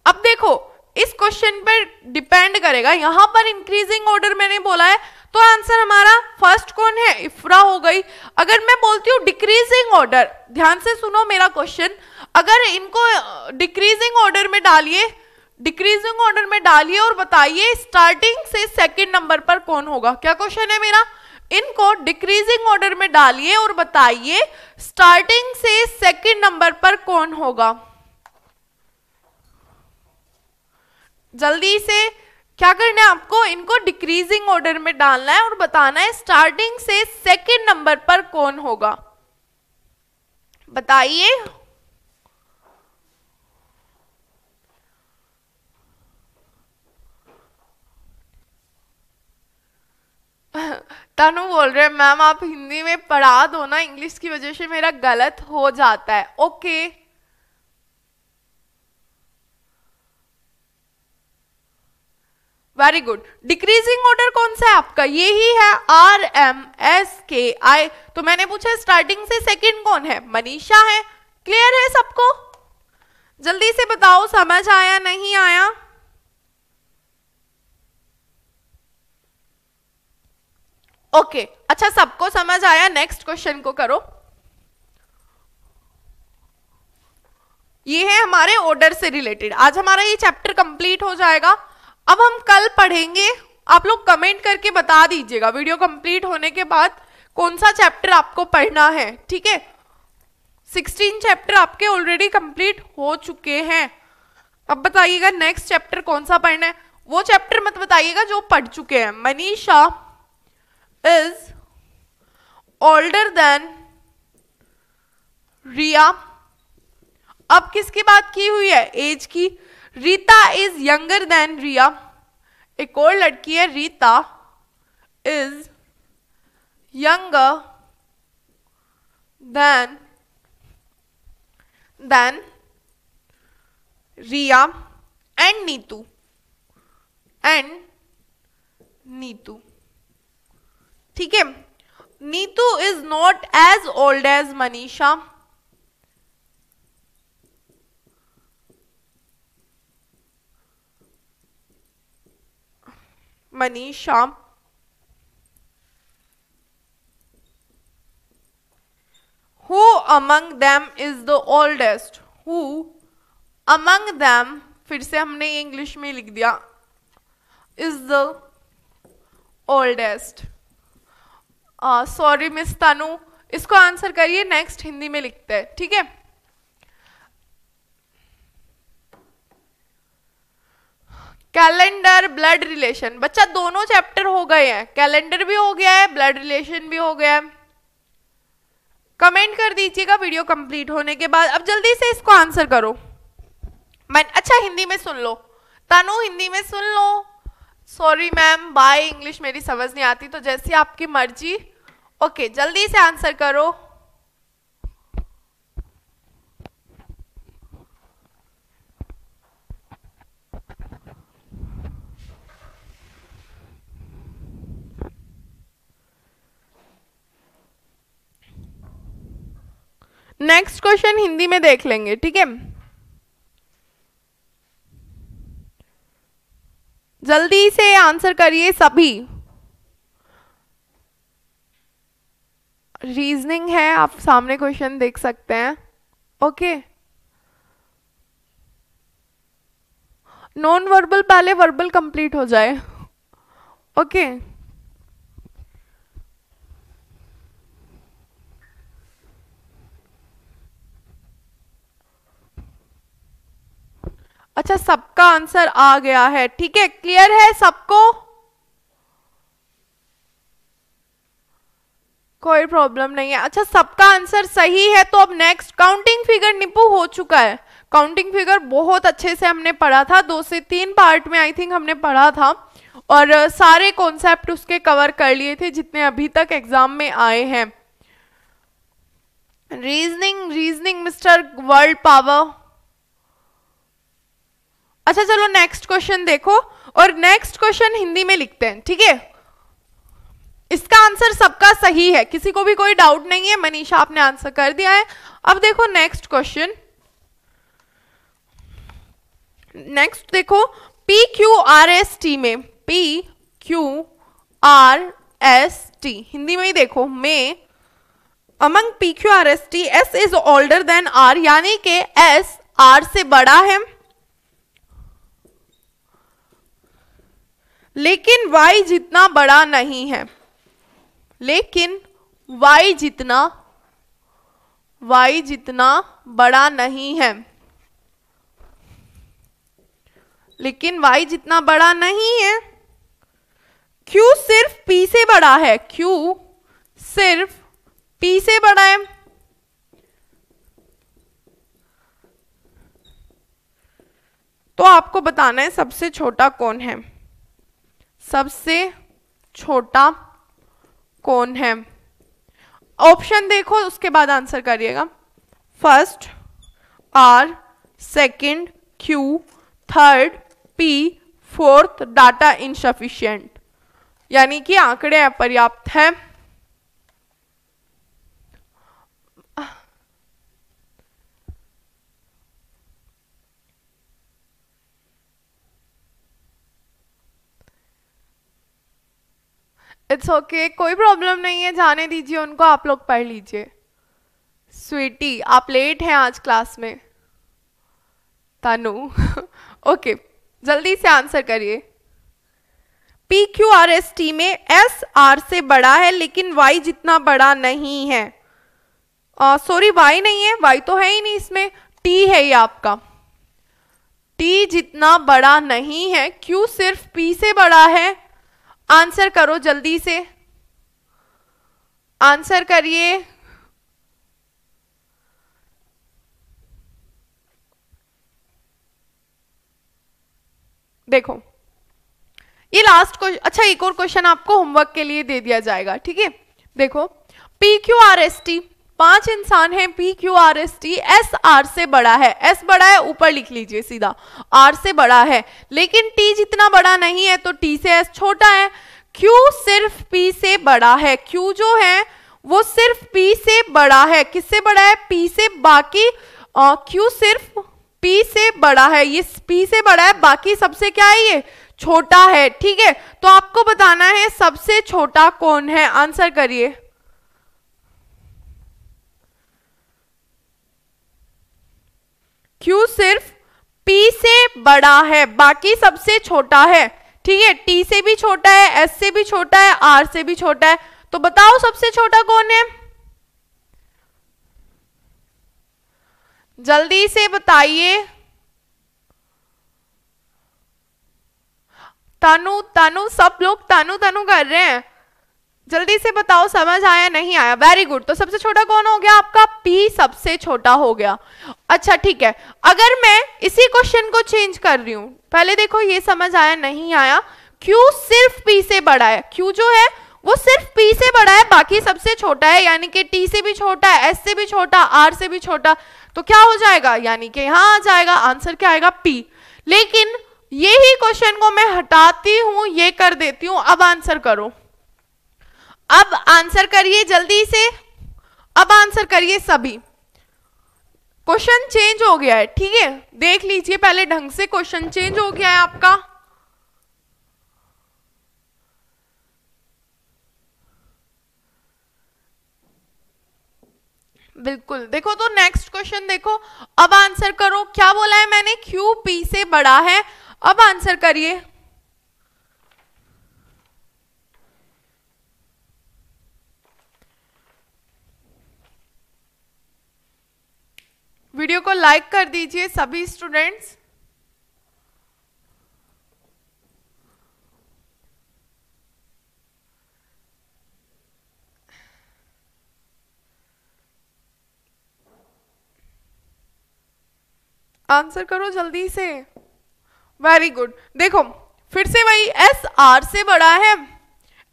अब देखो इस क्वेश्चन पर डिपेंड करेगा, यहां पर इंक्रीजिंग ऑर्डर मैंने बोला है, तो आंसर हमारा फर्स्ट कौन है? इफ्रा हो गई। अगर मैं बोलती हूँ डिक्रीजिंग ऑर्डर, ध्यान से सुनो मेरा क्वेश्चन, अगर इनको डिक्रीजिंग ऑर्डर में डालिए, डिक्रीजिंग ऑर्डर में डालिए और बताइए स्टार्टिंग से सेकंड नंबर पर कौन होगा। क्या क्वेश्चन है मेरा? इनको डिक्रीजिंग ऑर्डर में डालिए और बताइए स्टार्टिंग से सेकंड नंबर पर कौन होगा। जल्दी से क्या करना है आपको? इनको डिक्रीजिंग ऑर्डर में डालना है और बताना है स्टार्टिंग से सेकंड नंबर पर कौन होगा। बताइए। तनु बोल रहे हैं मैम आप हिंदी में पढ़ा दो ना, इंग्लिश की वजह से मेरा गलत हो जाता है। Okay, very good. Decreasing order कौन सा है आपका? ये ही है, RMSKI। तो मैंने पूछा स्टार्टिंग से सेकंड कौन है? मनीषा है। क्लियर है सबको? जल्दी से बताओ समझ आया नहीं आया? ओके, अच्छा सबको समझ आया। नेक्स्ट क्वेश्चन को करो। ये है हमारे ऑर्डर से रिलेटेड। आज हमारा ये चैप्टर कंप्लीट हो जाएगा। अब हम कल पढ़ेंगे, आप लोग कमेंट करके बता दीजिएगा वीडियो कंप्लीट होने के बाद कौन सा चैप्टर आपको पढ़ना है, ठीक है। 16 चैप्टर आपके ऑलरेडी कंप्लीट हो चुके हैं। अब बताइएगा नेक्स्ट चैप्टर कौन सा पढ़ना है। वो चैप्टर मत बताइएगा जो पढ़ चुके हैं। Manisha is older than Riya. अब किसकी बात की हुई है? एज की। Rita is younger than Riya. एक और लड़की है Rita is younger than Riya and Nitu. ठीक है। Nitu is not as old as Manisha. Manisha who among them is the oldest? who among them, फिर से हमने ये इंग्लिश में लिख दिया, is the oldest। Sorry miss Tanu, इसको आंसर करिए, नेक्स्ट हिंदी में लिखते हैं, ठीक है। कैलेंडर, ब्लड रिलेशन, बच्चा दोनों चैप्टर हो गए हैं, कैलेंडर भी हो गया है, ब्लड रिलेशन भी हो गया है। कमेंट कर दीजिएगा वीडियो कंप्लीट होने के बाद। अब जल्दी से इसको आंसर करो। अच्छा हिंदी में सुन लो, तनु हिंदी में सुन लो। सॉरी मैम, बाय, इंग्लिश मेरी समझ नहीं आती, तो जैसी आपकी मर्जी। ओके, जल्दी से आंसर करो। नेक्स्ट क्वेश्चन हिंदी में देख लेंगे, ठीक है। जल्दी से आंसर करिए सभी। रीजनिंग है, आप सामने क्वेश्चन देख सकते हैं। ओके, नॉन वर्बल पहले वर्बल कंप्लीट हो जाए। ओके अच्छा, सबका आंसर आ गया है, ठीक है, क्लियर है सबको, कोई प्रॉब्लम नहीं है। अच्छा, सबका आंसर सही है, तो अब नेक्स्ट काउंटिंग फिगर निपु हो चुका है। काउंटिंग फिगर बहुत अच्छे से हमने पढ़ा था, 2 से 3 पार्ट में आई थिंक हमने पढ़ा था, और सारे कॉन्सेप्ट उसके कवर कर लिए थे जितने अभी तक एग्जाम में आए हैं। Reasoning reasoning mister world power. अच्छा चलो नेक्स्ट क्वेश्चन देखो, और नेक्स्ट क्वेश्चन हिंदी में लिखते हैं, ठीक है। इसका आंसर सबका सही है, किसी को भी कोई डाउट नहीं है। मनीषा आपने आंसर कर दिया है। अब देखो नेक्स्ट क्वेश्चन, नेक्स्ट देखो, PQRST में, PQRST हिंदी में ही देखो, में among PQRST S is older then R, यानी कि S R से बड़ा है, लेकिन Y जितना बड़ा नहीं है, लेकिन Y जितना बड़ा नहीं है, लेकिन Y जितना बड़ा नहीं है। Q सिर्फ P से बड़ा है, Q सिर्फ P से बड़ा है, तो आपको बताना है सबसे छोटा कौन है, सबसे छोटा कौन है। ऑप्शन देखो, उसके बाद आंसर करिएगा। First R, second Q, third P, fourth data insufficient, यानी कि आंकड़े अपर्याप्त है। इट्स ओके, कोई प्रॉब्लम नहीं है, जाने दीजिए उनको, आप लोग पढ़ लीजिए। स्वीटी आप लेट हैं आज क्लास में, तनु ओके जल्दी से आंसर करिए। PQRST में S R से बड़ा है, लेकिन Y जितना बड़ा नहीं है। सॉरी Y नहीं है, Y तो है ही नहीं इसमें, T है ये आपका, T जितना बड़ा नहीं है। Q सिर्फ P से बड़ा है। आंसर करो जल्दी से, आंसर करिए। देखो ये लास्ट क्वेश्चन, अच्छा एक और क्वेश्चन आपको होमवर्क के लिए दे दिया जाएगा, ठीक है। देखो PQRST 5 इंसान हैं, PQRST S R से बड़ा है, S बड़ा है ऊपर लिख लीजिए सीधा, R से बड़ा है, लेकिन T जितना बड़ा नहीं है, तो T से S छोटा है। Q सिर्फ P से बड़ा है, Q जो है वो सिर्फ P से बड़ा है, किससे बड़ा है, P से, बाकी Q सिर्फ P से बड़ा है, ये P से बड़ा है, बाकी सबसे क्या है, ये छोटा है, ठीक है। तो आपको बताना है सबसे छोटा कौन है, आंसर करिए। Q सिर्फ P से बड़ा है, बाकी सबसे छोटा है, ठीक है। T से भी छोटा है, S से भी छोटा है, R से भी छोटा है, तो बताओ सबसे छोटा कौन है, जल्दी से बताइए। तनु तनु सब लोग तनु तनु कर रहे हैं, जल्दी से बताओ, समझ आया नहीं आया, वेरी गुड। तो सबसे छोटा कौन हो गया आपका, P सबसे छोटा हो गया। अच्छा ठीक है, अगर मैं इसी क्वेश्चन को चेंज कर रही हूं, पहले देखो ये समझ आया नहीं आया, Q सिर्फ P से बड़ा है, Q जो है वो सिर्फ P से बड़ा है, बाकी सबसे छोटा है, यानी कि T से भी छोटा है, S से भी छोटा, R से भी छोटा, तो क्या हो जाएगा, यानी कि यहां आ जाएगा, आंसर क्या आएगा, P। लेकिन यही क्वेश्चन को मैं हटाती हूं, ये कर देती हूं, अब आंसर करो, अब आंसर करिए जल्दी से, अब आंसर करिए सभी। क्वेश्चन चेंज हो गया है, ठीक है, देख लीजिए पहले ढंग से, क्वेश्चन चेंज हो गया है आपका। बिल्कुल, देखो तो नेक्स्ट क्वेश्चन देखो, अब आंसर करो, क्या बोला है मैंने, Q P से बड़ा है, अब आंसर करिए। वीडियो को लाइक कर दीजिए सभी स्टूडेंट्स। आंसर करो जल्दी से। Very good. देखो फिर से वही, एस आर से बड़ा है,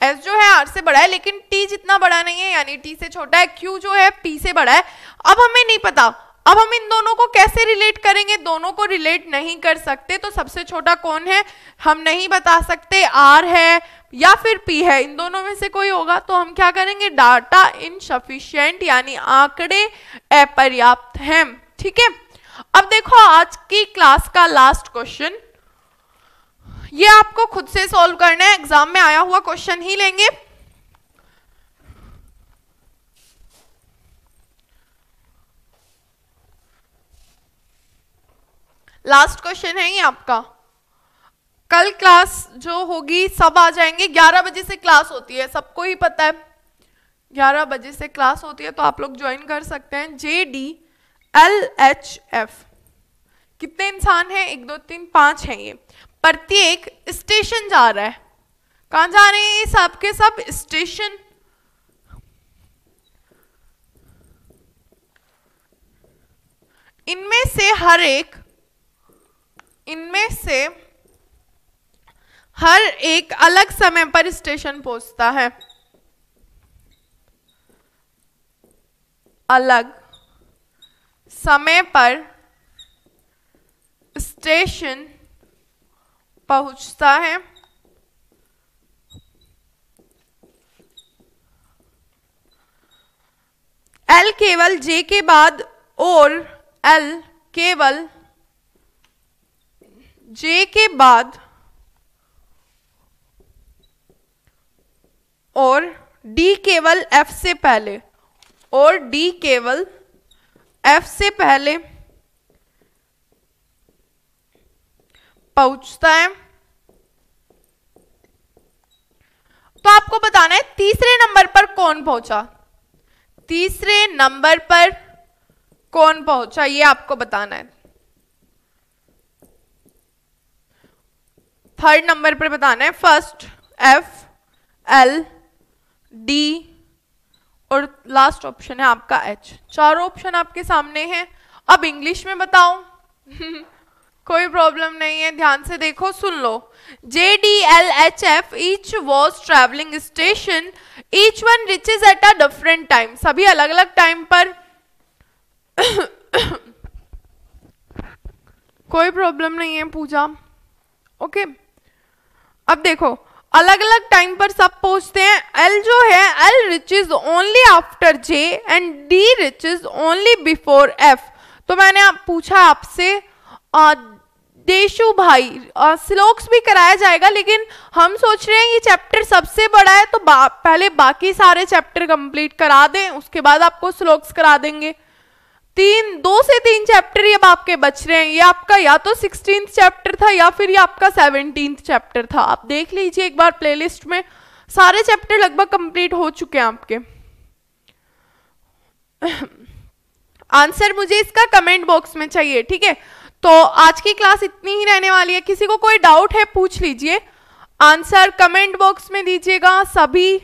एस जो है आर से बड़ा है, लेकिन टी जितना बड़ा नहीं है, यानी टी से छोटा है। क्यू जो है पी से बड़ा है। अब हमें नहीं पता, अब हम इन दोनों को कैसे रिलेट करेंगे? दोनों को रिलेट नहीं कर सकते, तो सबसे छोटा कौन है हम नहीं बता सकते, आर है या फिर पी है, इन दोनों में से कोई होगा। तो हम क्या करेंगे, डाटा इनसफिशिएंट यानी आंकड़े अपर्याप्त हैं। ठीक है, अब देखो आज की क्लास का लास्ट क्वेश्चन, ये आपको खुद से सॉल्व करना है, एग्जाम में आया हुआ क्वेश्चन ही लेंगे। लास्ट क्वेश्चन है ये आपका। कल क्लास जो होगी सब आ जाएंगे, 11 बजे से क्लास होती है, सबको ही पता है 11 बजे से क्लास होती है, तो आप लोग ज्वाइन कर सकते हैं। JDLHF कितने इंसान हैं? 1 2 3 5 हैं। ये प्रत्येक स्टेशन जा रहा है। कहां जा रहे हैं ये सब के सब? स्टेशन। इनमें से हर एक अलग समय पर स्टेशन पहुंचता है, अलग समय पर स्टेशन पहुंचता है। L केवल J के बाद और L केवल J के बाद और D केवल F से पहले, और D केवल F से पहले पहुंचता है। तो आपको बताना है तीसरे नंबर पर कौन पहुंचा, तीसरे नंबर पर कौन पहुंचा, ये आपको बताना है। थर्ड नंबर पर बताना है। फर्स्ट F, L, D और लास्ट ऑप्शन है आपका H। चारों ऑप्शन आपके सामने हैं। अब इंग्लिश में बताओ कोई प्रॉब्लम नहीं है, ध्यान से देखो, सुन लो। JDLHF each was traveling station, each one reaches at a different time। सभी अलग अलग टाइम पर कोई प्रॉब्लम नहीं है पूजा, ओके। अब देखो अलग अलग टाइम पर सब पहुंचते हैं। L जो है L reaches only after J and D reaches only before F। तो मैंने पूछा आपसे देशु भाई, श्लोक्स भी कराया जाएगा, लेकिन हम सोच रहे हैं ये चैप्टर सबसे बड़ा है, तो पहले बाकी सारे चैप्टर कंप्लीट करा दें, उसके बाद आपको श्लोक्स करा देंगे। 2 से 3 चैप्टर अब आपके बच रहे हैं। ये आपका या तो 16th चैप्टर था या फिर ये आपका 17th चैप्टर था। आप देख लीजिए एक बार प्लेलिस्ट में, सारे चैप्टर लगभग कंप्लीट हो चुके हैं आपके। आंसर मुझे इसका कमेंट बॉक्स में चाहिए, ठीक है। तो आज की क्लास इतनी ही रहने वाली है। किसी को कोई डाउट है पूछ लीजिए, आंसर कमेंट बॉक्स में दीजिएगा सभी।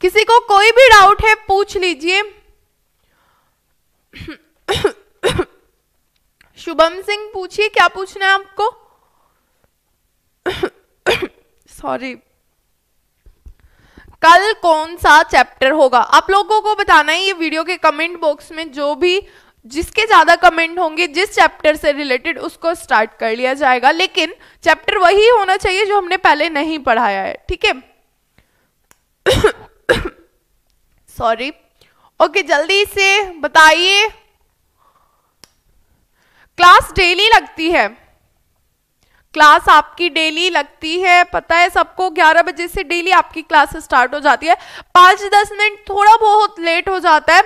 किसी को कोई भी डाउट है पूछ लीजिए। शुभम सिंह पूछिए, क्या पूछना है आपको? सॉरी। कल कौन सा चैप्टर होगा आप लोगों को बताना है। ये वीडियो के कमेंट बॉक्स में जो भी जिसके ज्यादा कमेंट होंगे जिस चैप्टर से रिलेटेड, उसको स्टार्ट कर लिया जाएगा, लेकिन चैप्टर वही होना चाहिए जो हमने पहले नहीं पढ़ाया है, ठीक है। सॉरी, ओके, जल्दी से बताइए। क्लास डेली लगती है, क्लास आपकी डेली लगती है, पता है सबको। 11 बजे से डेली आपकी क्लास स्टार्ट हो जाती है। 5-10 मिनट थोड़ा बहुत लेट हो जाता है,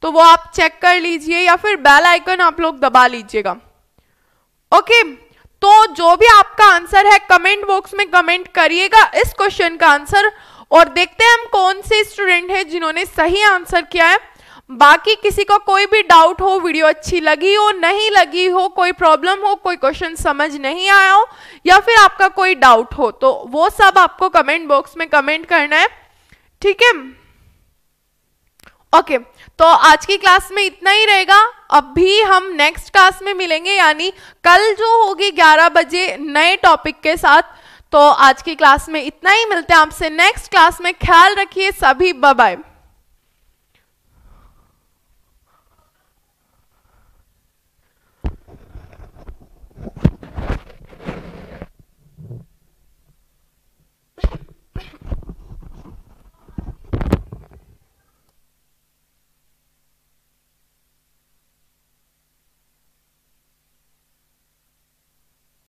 तो वो आप चेक कर लीजिए, या फिर बेल आइकन आप लोग दबा लीजिएगा, ओके। तो जो भी आपका आंसर है कमेंट बॉक्स में कमेंट करिएगा इस क्वेश्चन का आंसर, और देखते हैं हम कौन से स्टूडेंट हैं जिन्होंने सही आंसर किया है। बाकी किसी को कोई भी डाउट हो, वीडियो अच्छी लगी हो, नहीं लगी हो, कोई प्रॉब्लम हो, कोई क्वेश्चन समझ नहीं आया हो, या फिर आपका कोई डाउट हो, तो वो सब आपको कमेंट बॉक्स में कमेंट करना है, ठीक है। ओके, तो आज की क्लास में इतना ही रहेगा। अभी हम नेक्स्ट क्लास में मिलेंगे, यानी कल जो होगी 11 बजे नए टॉपिक के साथ। तो आज की क्लास में इतना ही, मिलते हैं आपसे नेक्स्ट क्लास में। ख्याल रखिए सभी, बाय बाय।